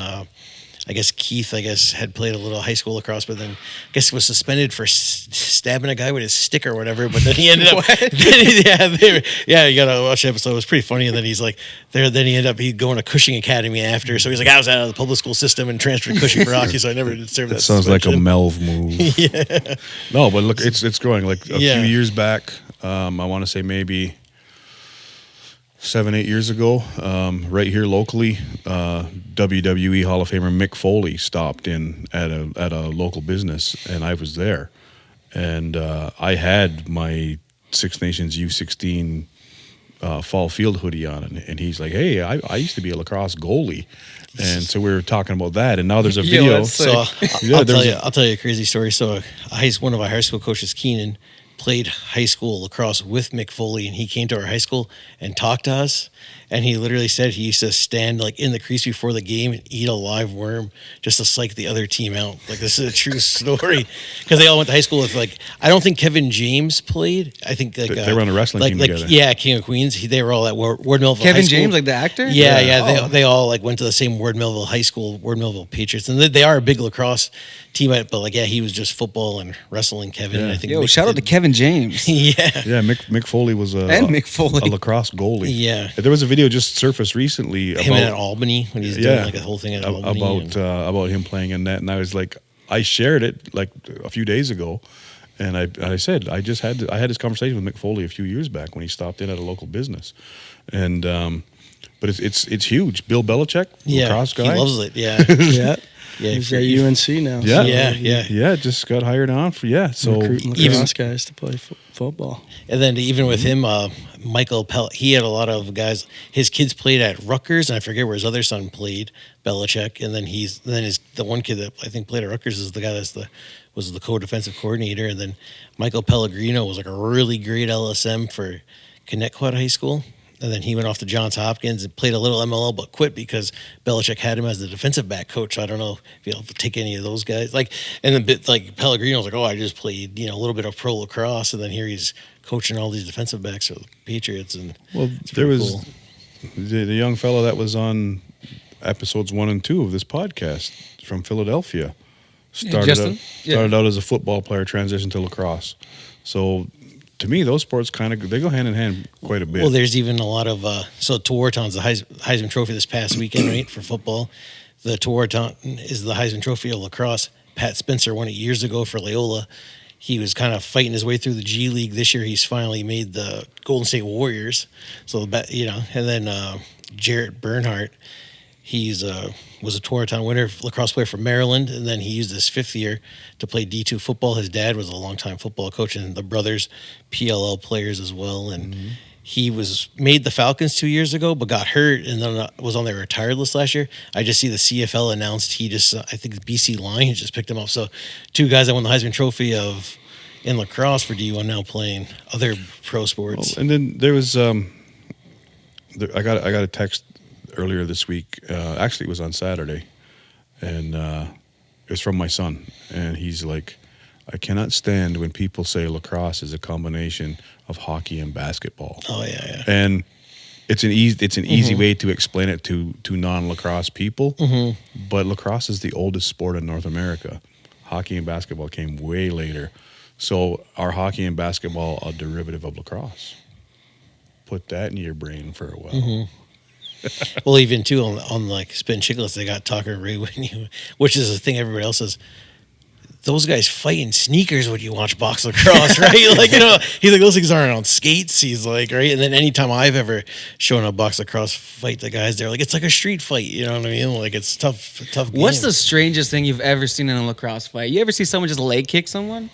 I guess Keith, had played a little high school lacrosse, but then I guess was suspended for stabbing a guy with his stick or whatever. But then he ended up, you got to watch the episode. It was pretty funny. And then he's like, then he ended up going to Cushing Academy after. So he's like, I was out of the public school system and transferred to Cushing for hockey, so I never did serve that. Sounds like a Melv move. Yeah. No, but look, it's growing. Like a few years back, I want to say maybe 7-8 years ago, right here locally, WWE Hall of Famer Mick Foley stopped in at a local business, and I was there, and I had my Six Nations U16 fall field hoodie on, and he's like, "Hey, I used to be a lacrosse goalie," and so we were talking about that, and now there's a video. So I'll tell you a crazy story. So one of our high school coaches, Keenan, played high school lacrosse with Mick Foley, and he came to our high school and talked to us, and he literally said he used to stand like in the crease before the game and eat a live worm just to psych the other team out. Like, this is a true story, because they all went to high school with, like, I don't think Kevin James played. I think they were on a wrestling team together. Yeah, King of Queens. They were all at Ward Melville Kevin High School. James, like the actor? Yeah. They all like went to the same Ward Melville High School, Ward Melville Patriots, and they are a big lacrosse team. But he was just football and wrestling. Kevin, and I think shout out to Kevin James. Mick Foley was a lacrosse goalie. Yeah, there was a video just surfaced recently him at Albany when he's doing like a whole thing at Albany about him playing in net, and I was like, I shared it like a few days ago, and I said I had this conversation with Mick Foley a few years back when he stopped in at a local business, and but it's huge. Bill Belichick, lacrosse guy, he loves it. Yeah. Yeah, he's at UNC now. Yeah. Just got hired on for So recruiting lacrosse guys to play football. And then even with him, Michael Pell, he had a lot of guys. His kids played at Rutgers, and I forget where his other son played, Belichick. And then the one kid that I think played at Rutgers is the guy was the co-defensive coordinator. And then Michael Pellegrino was like a really great LSM for Connecticut High School. And then he went off to Johns Hopkins and played a little MLL, but quit because Belichick had him as the defensive back coach. I don't know if you'll take any of those guys. And then Pellegrino was like, I just played a little bit of pro lacrosse, and then here he's coaching all these defensive backs for the Patriots. And there was the young fellow that was on episodes 1 and 2 of this podcast from Philadelphia. Started out as a football player, transitioned to lacrosse. So, to me, those sports they go hand in hand quite a bit. Well, there's even a lot of Tewaaraton's the Heisman Trophy this past weekend, right, for football. The Tewaaraton is the Heisman Trophy of lacrosse. Pat Spencer won it years ago for Loyola. He was kind of fighting his way through the G League. This year, he's finally made the Golden State Warriors. So, and then Jarrett Bernhardt, he's was a Tewaaraton winner, lacrosse player from Maryland, and then he used his 5th year to play D2 football. His dad was a longtime football coach, and the brothers PLL players as well. And he made the Falcons 2 years ago, but got hurt, and then was on their retired list last year. I just see the CFL announced I think the BC Lions just picked him up. So 2 guys that won the Heisman Trophy in lacrosse for D1 now playing other pro sports. Well, and then there was I got a text earlier this week. Actually, it was on Saturday, and it was from my son, and he's like, I cannot stand when people say lacrosse is a combination of hockey and basketball. Oh, yeah. And it's an easy way to explain it to non-lacrosse people. But lacrosse is the oldest sport in North America. Hockey and basketball came way later. So are hockey and basketball a derivative of lacrosse? Put that in your brain for a while. Well, even too on like Spin Chicklets, they got Tucker Ray when you, which is the thing everybody else says. Those guys fight in sneakers when you watch box lacrosse, right? Like, you know, he's like, those things aren't on skates. He's like, right. And then anytime I've ever shown a box lacrosse fight, the guys there, like, it's like a street fight. You know what I mean? Like, it's tough game. What's the strangest thing you've ever seen in a lacrosse fight? You ever see someone just leg kick someone?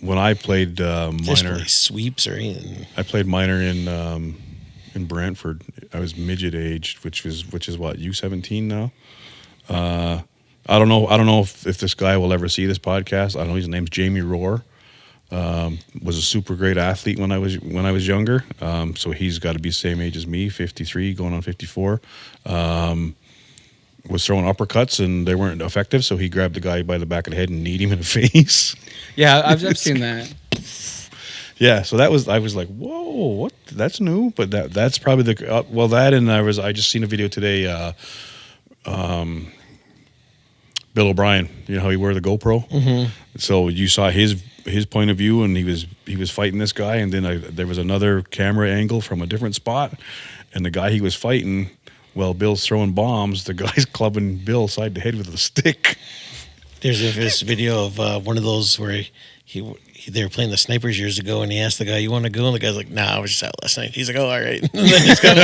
When I played Just minor, like sweeps or anything. I played minor in Brantford. I was midget age, which is what, U17 now. I don't know if this guy will ever see this podcast. I don't know. His name's Jamie Rohr. Was a super great athlete when I was younger. So he's got to be the same age as me, 53, going on 54. Was throwing uppercuts and they weren't effective. So he grabbed the guy by the back of the head and kneed him in the face. Yeah, I've seen that. Yeah, so I was like, whoa, what? That's new. But that's probably that, and I just seen a video today. Bill O'Brien, you know how he wore the GoPro. So you saw his point of view, and he was fighting this guy, and then there was another camera angle from a different spot, and the guy he was fighting, well, Bill's throwing bombs. The guy's clubbing Bill side to head with a stick. There's this video of one of those where they were playing the snipers years ago, and he asked the guy, "You want to go?" And the guy's like, "Nah, I was just out last night." He's like, "Oh, all right." And then he's kind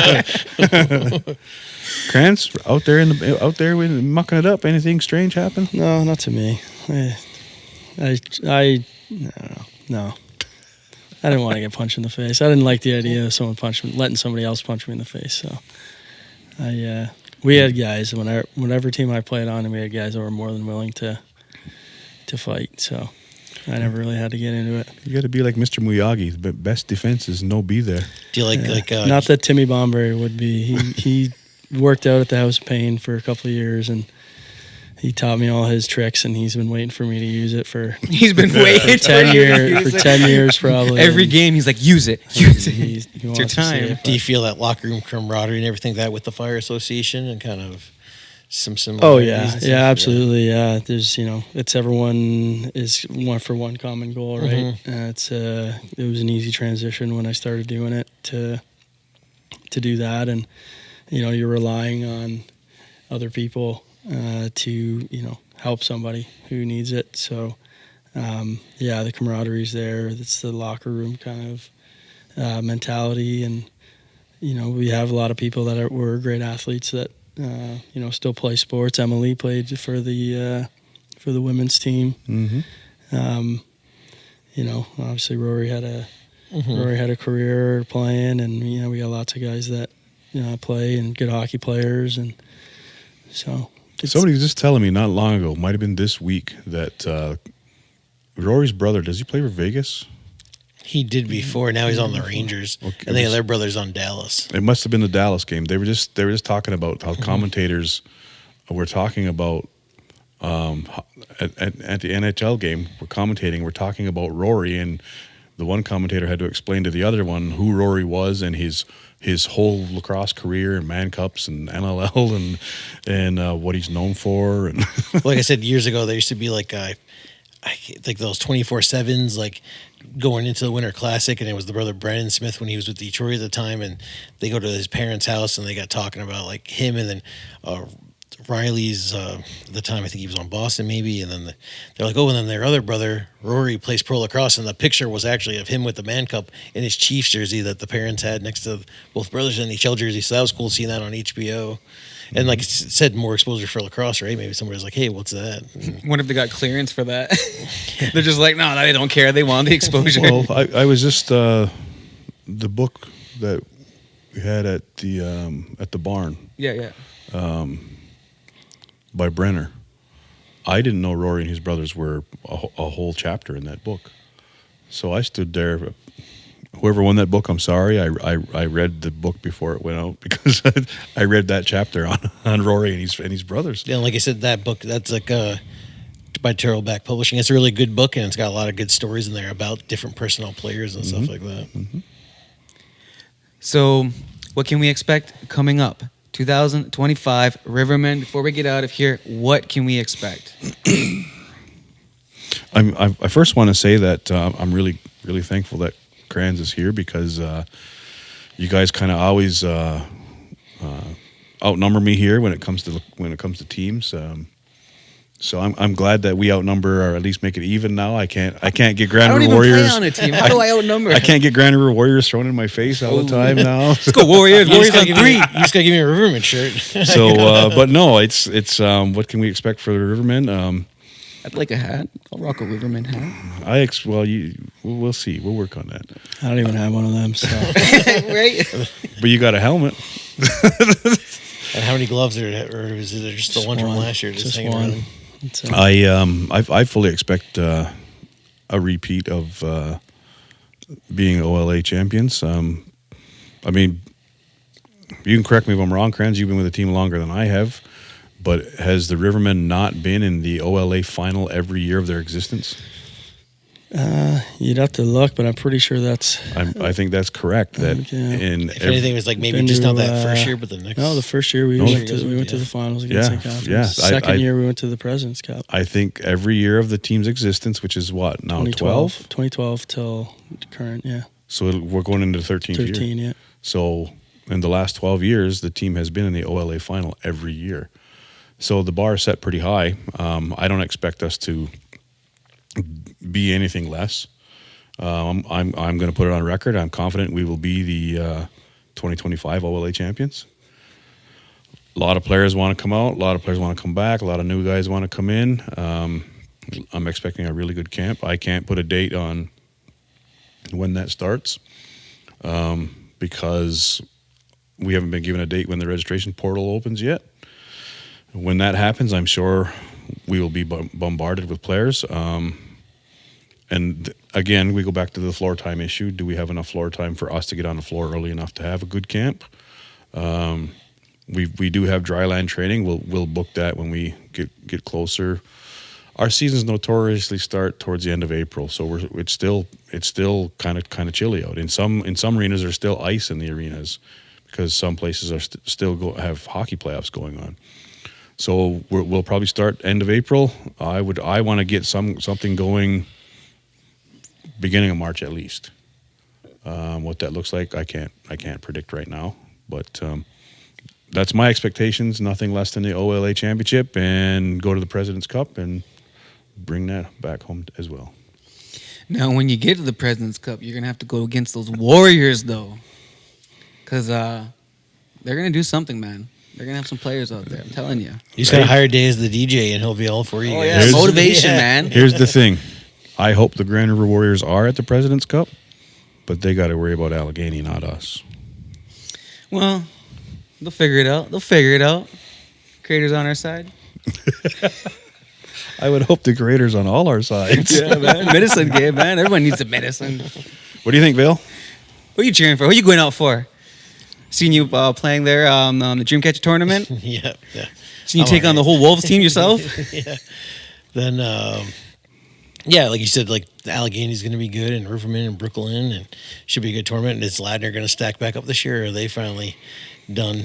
of Krantz out there with mucking it up. Anything strange happen? No, not to me. I no. I didn't want to get punched in the face. I didn't like the idea of letting somebody else punch me in the face. So, we had guys whatever team I played on, and we had guys that were more than willing to fight. So, I never really had to get into it. You got to be like Mr. Miyagi. The best defense is no be there. Do you like not that Timmy Bomberry would be. He worked out at the House of Pain for a couple of years, and he taught me all his tricks, and he's been waiting for me to use it for. He's been waiting for 10 years. For 10 years, probably. Every game, he's like, use it. He It's your wants to see time. it, Do you feel that locker room camaraderie and everything that with the fire association and kind of some Oh similarities? yeah, and stuff? yeah, absolutely. Yeah, there's it's everyone is one for one common goal, right? It was an easy transition when I started doing it to do that, and you're relying on other people to help somebody who needs it. So the camaraderie's there. It's the locker room kind of mentality, and we have a lot of people that were great athletes that still play sports. Emily played for the women's team. Obviously Rory had a career playing, and we got lots of guys that play and good hockey players, and so Somebody was just telling me not long ago, might have been this week, that Rory's brother, does he play for Vegas? He did before. Now he's on the Rangers. Okay. And the other brother's on Dallas. It must have been the Dallas game. They were just talking about how commentators were talking about at the NHL game. We're commentating. We're talking about Rory, and the one commentator had to explain to the other one who Rory was and his whole lacrosse career and Man Cups and NLL and what he's known for. And Like I said, years ago, there used to be like those 24/7s, like going into the Winter Classic, and it was the brother Brandon Smith when he was with Detroit at the time, and they go to his parents' house and they got talking about like him, and then Riley's at the time, I think he was on Boston maybe, and then they're like, oh, and then their other brother Rory plays pro lacrosse, and the picture was actually of him with the Man Cup in his Chiefs jersey that the parents had next to both brothers' NHL jersey. So that was cool seeing that on HBO. And like it said, more exposure for lacrosse, right? Maybe somebody's like, hey, what's that? Wonder if they got clearance for that. They're just like, no, they don't care. They want the exposure. well, I was just the book that we had at the barn. Yeah. By Brenner. I didn't know Rory and his brothers were a whole chapter in that book. So I stood there. Whoever won that book, I'm sorry. I read the book before it went out because I read that chapter on Rory and his brothers. Yeah, like I said, that book, that's like by Terrell Back Publishing. It's a really good book, and it's got a lot of good stories in there about different personnel players and stuff like that. So, what can we expect coming up? 2025 Rivermen. Before we get out of here, what can we expect? I first want to say that I'm really thankful that Kranz is here because you guys kind of always outnumber me here when it comes to teams. So I'm glad that we outnumber or at least make it even now. I can't get Grand River Warriors. Play on a team. How do I outnumber? I can't get Grand River Warriors thrown in my face all the time now. Let's go Warriors. Warriors on 3. You just gotta give me a Riverman shirt. So, but no, it's what can we expect for the Rivermen? I'd like a hat. I'll rock a Riverman hat. We'll see. We'll work on that. I don't even have one of them. So Right? But you got a helmet. And how many gloves are there? Or is it just the one from last year? Just hanging one. around? I fully expect a repeat of being OLA champions. I mean, you can correct me if I'm wrong, Kranz. You've been with the team longer than I have, but has the Rivermen not been in the OLA final every year of their existence? you'd have to look, but I'm pretty sure that's. I think that's correct. That If anything, it was like maybe just not that first year, but the next. No, the first year we went to the finals against St. Catharines. Second year we went to the President's Cup. I think every year of the team's existence, which is what now 2012 till current, yeah. So we're going into the 13th year. 13, yeah. So in the last 12 years, the team has been in the OLA final every year. So the bar is set pretty high. I don't expect us to be anything less. I'm going to put it on record. I'm confident we will be the 2025 OLA champions. A lot of players want to come out. A lot of players want to come back. A lot of new guys want to come in. I'm expecting a really good camp. I can't put a date on when that starts because we haven't been given a date when the registration portal opens yet. When that happens, I'm sure we will be bombarded with players. And again, we go back to the floor time issue. Do we have enough floor time for us to get on the floor early enough to have a good camp? We do have dry land training. We'll book that when we get closer. Our seasons notoriously start towards the end of April, so it's still kind of chilly out. In some arenas, there's still ice in the arenas because some places are still have hockey playoffs going on. So we'll probably start end of April. I want to get something going beginning of March at least. What that looks like, I can't predict right now, but that's my expectations. Nothing less than the OLA championship and go to the President's Cup and bring that back home as well. Now, when you get to the President's Cup, you're gonna have to go against those Warriors, though, because they're gonna do something, man. They're gonna have some players out there. I'm telling you. You just gotta hire Day as the DJ, and he'll be all for you. Oh guys. yeah, motivation, man. Here's the thing. I hope the Grand River Warriors are at the President's Cup, but they got to worry about Allegheny, not us. Well, they'll figure it out. Creators on our side. I would hope the creators on all our sides. Yeah, man. Medicine game, man. Everyone needs a medicine. What do you think, Vale? Who are you cheering for? Who are you going out for? Seen you playing there on the Dreamcatcher tournament. Yeah. Seen you take on the whole Wolves team yourself. Yeah. Then, like you said, like the Allegheny's going to be good, and Riverman and Brooklyn, and should be a good tournament. And is Ladner going to stack back up this year, or are they finally done?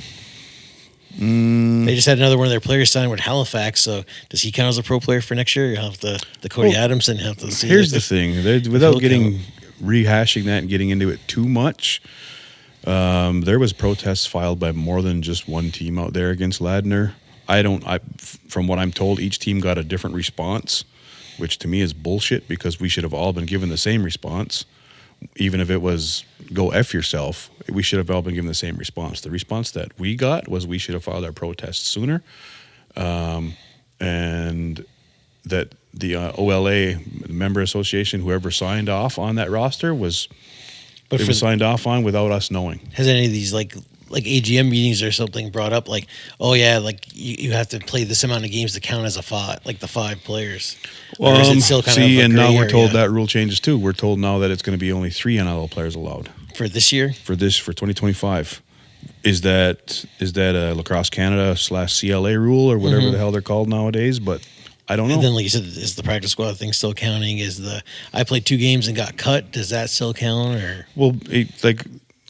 They just had another one of their players sign with Halifax, so does he count as a pro player for next year? You'll have the Cody Adamson have to see. Here's the thing. Without rehashing that and getting into it too much, there was protests filed by more than just one team out there against Ladner. From what I'm told, each team got a different response, which to me is bullshit because we should have all been given the same response. Even if it was go F yourself, we should have all been given the same response. The response that we got was we should have filed our protests sooner. And that the OLA member association, whoever signed off on that roster was signed off on without us knowing. Has any of these like AGM meetings or something brought up like, oh yeah, like you have to play this amount of games to count as a 5, like the 5 players? Or is it still kind of a now gray we're told area? that rule changes too. We're told now that it's going to be only 3 NLL players allowed For this year? for 2025. Is that a Lacrosse Canada /CLA rule or whatever the hell they're called nowadays? But I don't know. And then, like you said, is the practice squad thing still counting? I played 2 games and got cut. Does that still count? Or Well,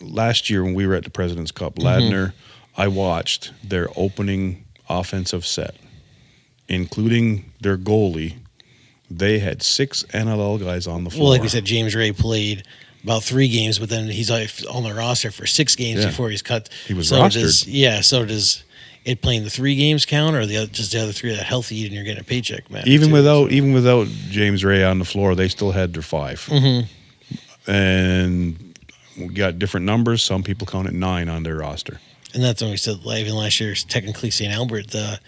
last year when we were at the President's Cup, Ladner, I watched their opening offensive set, including their goalie. They had 6 NLL guys on the floor. Well, like we said, James Ray played about 3 games, but then he's on the roster for 6 games before he's cut. He was rostered. Does it playing the 3 games count, or just the other 3 that healthy and you're getting a paycheck, man? Even without James Ray on the floor, they still had their 5. And we got different numbers. Some people count at 9 on their roster. And that's when we said even last year, technically St. Albert, the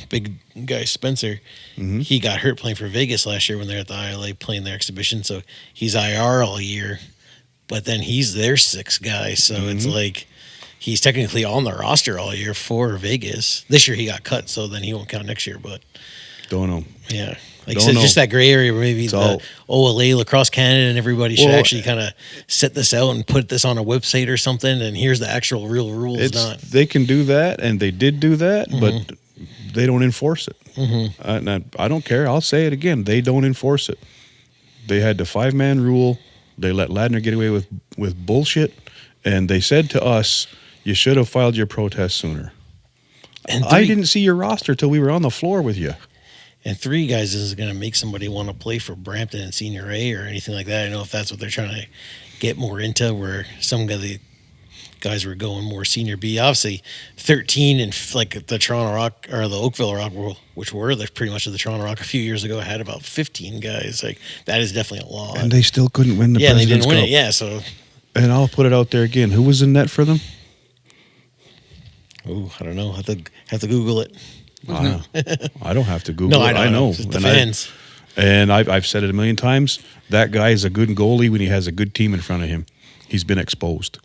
big guy Spencer, he got hurt playing for Vegas last year when they were at the ILA playing their exhibition. So he's IR all year, but then he's their 6th guy. So it's like he's technically on the roster all year for Vegas. This year he got cut, so then he won't count next year. But don't know. Yeah. Like I said, just that gray area where maybe the OLA, Lacrosse Canada, and everybody should actually kind of set this out and put this on a website or something, and here's the actual real rules. They can do that, and they did do that, but they don't enforce it. I don't care. I'll say it again. They don't enforce it. They had the 5-man rule. They let Ladner get away with bullshit, and they said to us, you should have filed your protest sooner. And I didn't see your roster till we were on the floor with you. And 3 guys isn't going to make somebody want to play for Brampton and Senior A or anything like that. I don't know if that's what they're trying to get more into, where some of the guys were going more Senior B. Obviously, 13 and like the Toronto Rock or the Oakville Rock, which were pretty much the Toronto Rock a few years ago, had about 15 guys. Like that is definitely a lot. And they still couldn't win the President's they didn't win Cup. it. Yeah, so. And I'll put it out there again. Who was in net for them? Oh, I don't know. I have to Google it. I don't have to Google it. I know. The fans. And I've said it a million times. That guy is a good goalie when he has a good team in front of him. He's been exposed.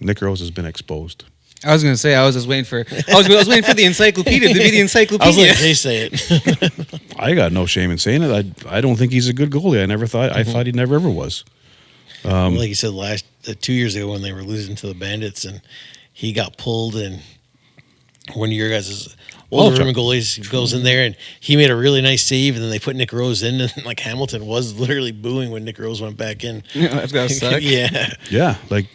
Nick Rose has been exposed. I was going to say, I was just waiting for the encyclopedia to be the encyclopedia. I was letting Jay say it. I got no shame in saying it. I don't think he's a good goalie. I thought he never ever was. Like you said, 2 years ago when they were losing to the Bandits, and he got pulled, and one of your guys' old Riverman goalies goes in there, and he made a really nice save, and then they put Nick Rose in, and like Hamilton was literally booing when Nick Rose went back in. Yeah, that's gotta suck. Yeah, like.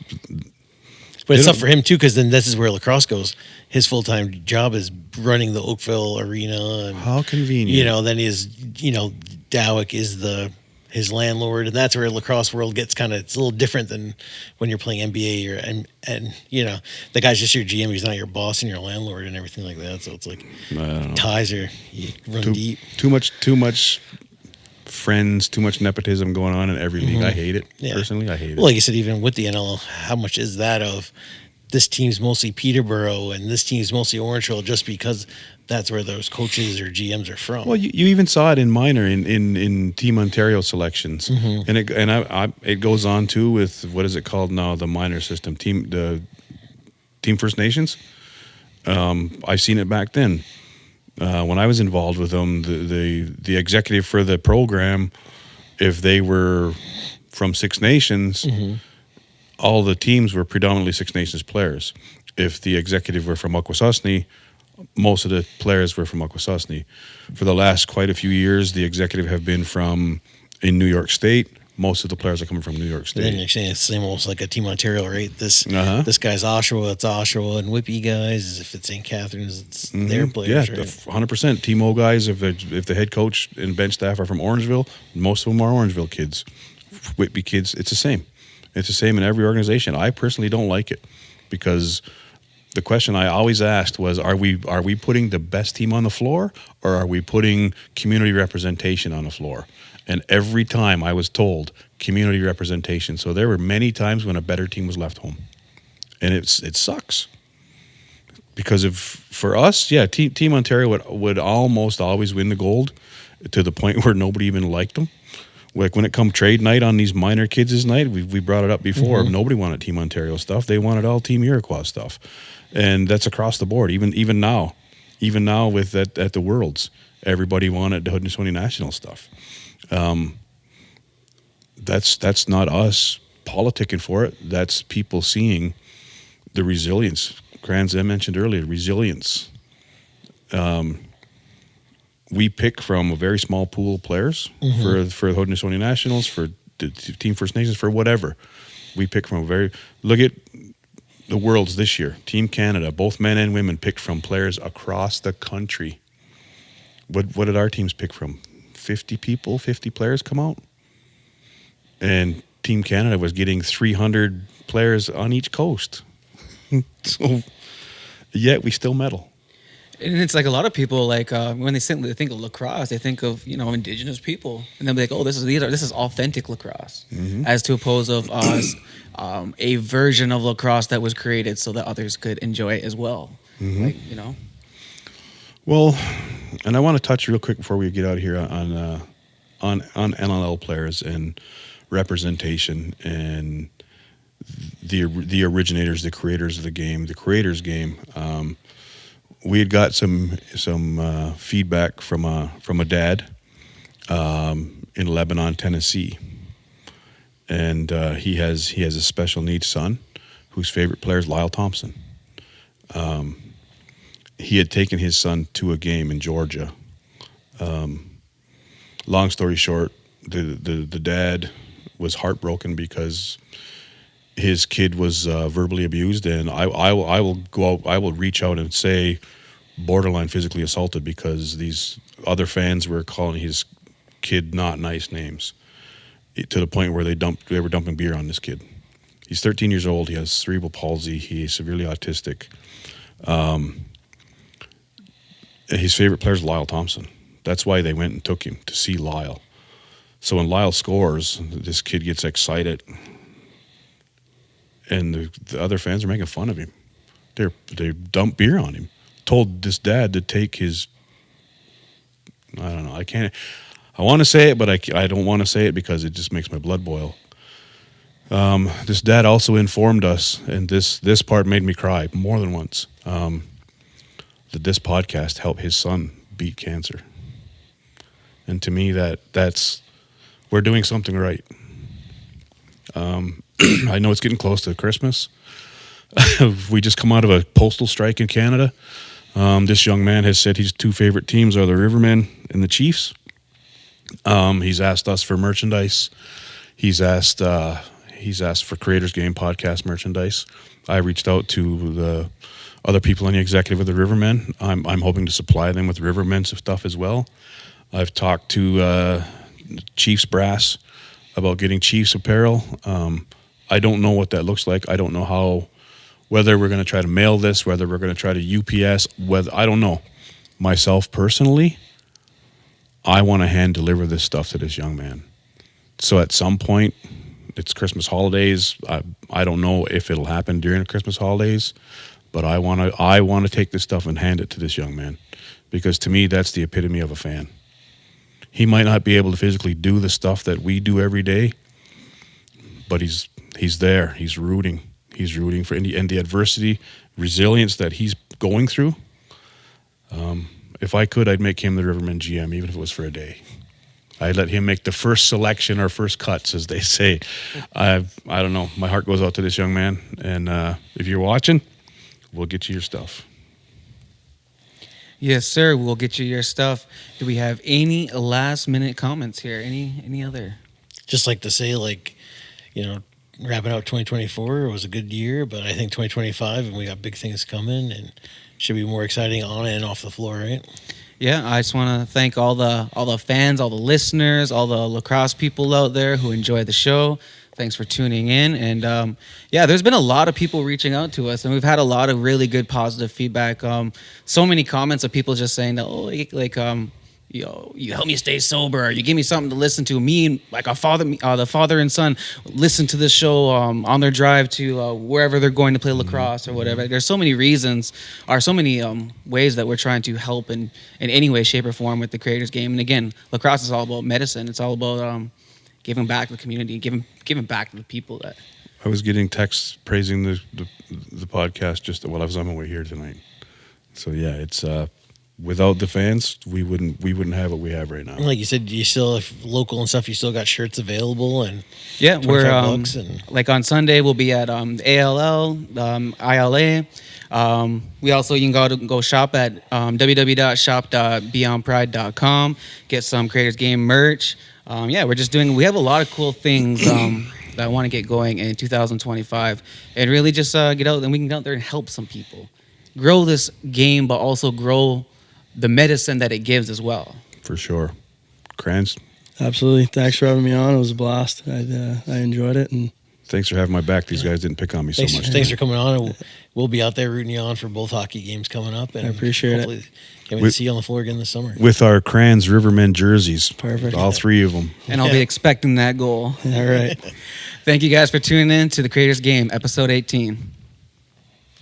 But it's tough for him too, because then this is where lacrosse goes. His full-time job is running the Oakville arena, and how convenient. Then Dowick is his landlord, and that's where lacrosse world gets it's a little different than when you're playing NBA and the guy's just your GM. He's not your boss and your landlord and everything like that. So it's like ties are run deep. Too much friends, too much nepotism going on in every league. I hate it. Personally, I hate it. Well, like you said, even with the NL, how much is that of this team's mostly Peterborough and this team's mostly Orangeville, just because that's where those coaches or GMs are from? Well, you even saw it in minor in Team Ontario selections, and it goes on too with what is it called now, the minor system, Team First Nations. I've seen it back then. When I was involved with them, the executive for the program, if they were from Six Nations, all the teams were predominantly Six Nations players. If the executive were from Akwesasne, most of the players were from Akwesasne. For the last quite a few years, the executive have been in New York State. Most of the players are coming from New York State. Then you're saying it's almost like a Team Ontario, right? This guy's Oshawa, it's Oshawa, and Whippy guys. If it's St. Catharines, it's their players, right? 100%. Team O guys, if the head coach and bench staff are from Orangeville, most of them are Orangeville kids. Whitby kids, it's the same. It's the same in every organization. I personally don't like it because the question I always asked was, are we putting the best team on the floor, or are we putting community representation on the floor? And every time I was told community representation. So there were many times when a better team was left home. And it sucks. Because for us, Team Ontario would almost always win the gold, to the point where nobody even liked them. Like when it come trade night on these minor kids' night, we brought it up before. Nobody wanted Team Ontario stuff. They wanted all Team Iroquois stuff. And that's across the board. Even now with at the Worlds, everybody wanted the Haudenosaunee National stuff. That's not us politicking for it. That's people seeing the resilience. Kranz mentioned earlier, resilience. We pick from a very small pool of players for the Haudenosaunee Nationals, for the Team First Nations, for whatever. We pick from look at the Worlds this year. Team Canada, both men and women, picked from players across the country. What did our teams pick from? 50 people, 50 players come out? And Team Canada was getting 300 players on each coast. So, yet we still medal. And it's like a lot of people, like when they think of lacrosse, they think of indigenous people, and they'll be like, "Oh, this is authentic lacrosse," as to oppose of a version of lacrosse that was created so that others could enjoy it as well. Well, and I want to touch real quick before we get out of here on NLL players and representation and the originators, the creators of the game, the creators game. We had got some feedback from a dad in Lebanon, Tennessee, and he has a special needs son whose favorite player is Lyle Thompson. He had taken his son to a game in Georgia. Long story short, the dad was heartbroken because his kid was verbally abused, and I will go out. I will reach out and say borderline physically assaulted because these other fans were calling his kid not nice names, to the point where they were dumping beer on this kid. He's 13 years old. He has cerebral palsy. He's severely autistic. His favorite player is Lyle Thompson. That's why they went and took him to see Lyle. So when Lyle scores, this kid gets excited, and the other fans are making fun of him. They dump beer on him. Told this dad to take his. I don't know. I want to say it, but I don't want to say it because it just makes my blood boil. This dad also informed us, and this part made me cry more than once, that this podcast helped his son beat cancer. And to me, that's we're doing something right. I know it's getting close to Christmas. We just come out of a postal strike in Canada. This young man has said his two favorite teams are the Rivermen and the Chiefs. He's asked us for merchandise. He's asked for Creators Game podcast merchandise. I reached out to the other people in the executive of the Rivermen. I'm hoping to supply them with Rivermen stuff as well. I've talked to Chiefs brass about getting Chiefs apparel. I don't know what that looks like. I don't know whether we're going to try to mail this, whether we're going to try to UPS, I don't know. Myself personally, I want to hand deliver this stuff to this young man. So at some point, it's Christmas holidays. I don't know if it'll happen during the Christmas holidays, but I want to take this stuff and hand it to this young man, because to me, that's the epitome of a fan. He might not be able to physically do the stuff that we do every day, but he's there. He's rooting. He's rooting for and the adversity, resilience that he's going through. If I could, I'd make him the Riverman GM, even if it was for a day. I'd let him make the first selection or first cuts, as they say. I don't know. My heart goes out to this young man, and if you're watching, we'll get you your stuff. Yes, sir. We'll get you your stuff. Do we have any last-minute comments here? Any other? Just like to say, wrapping out 2024 was a good year, but I think 2025, and we got big things coming, and should be more exciting on and off the floor, right? Yeah, I just want to thank all the fans, all the listeners, all the lacrosse people out there who enjoy the show. Thanks for tuning in. And there's been a lot of people reaching out to us, and we've had a lot of really good positive feedback. So many comments of people just saying that, you help me stay sober, or you give me something to listen to. Me and the father and son listen to this show on their drive to wherever they're going to play lacrosse or whatever. There's so many reasons, or so many ways that we're trying to help in any way, shape, or form with the Creators Game. And again, lacrosse is all about medicine. It's all about giving back to the community, giving back to the people. That I was getting texts praising the podcast just while I was on my way here tonight. So yeah, it's. Without the fans, we wouldn't have what we have right now. Like you said, you still, if local and stuff, you still got shirts available, and we're $25 and like on Sunday we'll be at ALL, ILA. We also, you can go shop at www.shop.beyondpride.com. Get some Creators Game merch. We have a lot of cool things that want to get going in 2025 and really just get out and we can get out there and help some people grow this game, but also grow the medicine that it gives as well. For sure. Kranz, Absolutely. Thanks for having me on. It was a blast. I enjoyed it. And thanks for having my back. These guys didn't pick on me so much. Thanks for coming on. And we'll be out there rooting you on for both hockey games coming up. And I appreciate it. Can't wait to see you on the floor again this summer. With our Kranz Rivermen jerseys. Perfect. All 3 of them. And I'll be expecting that goal. All right. Thank you guys for tuning in to the Creators Game, episode 18.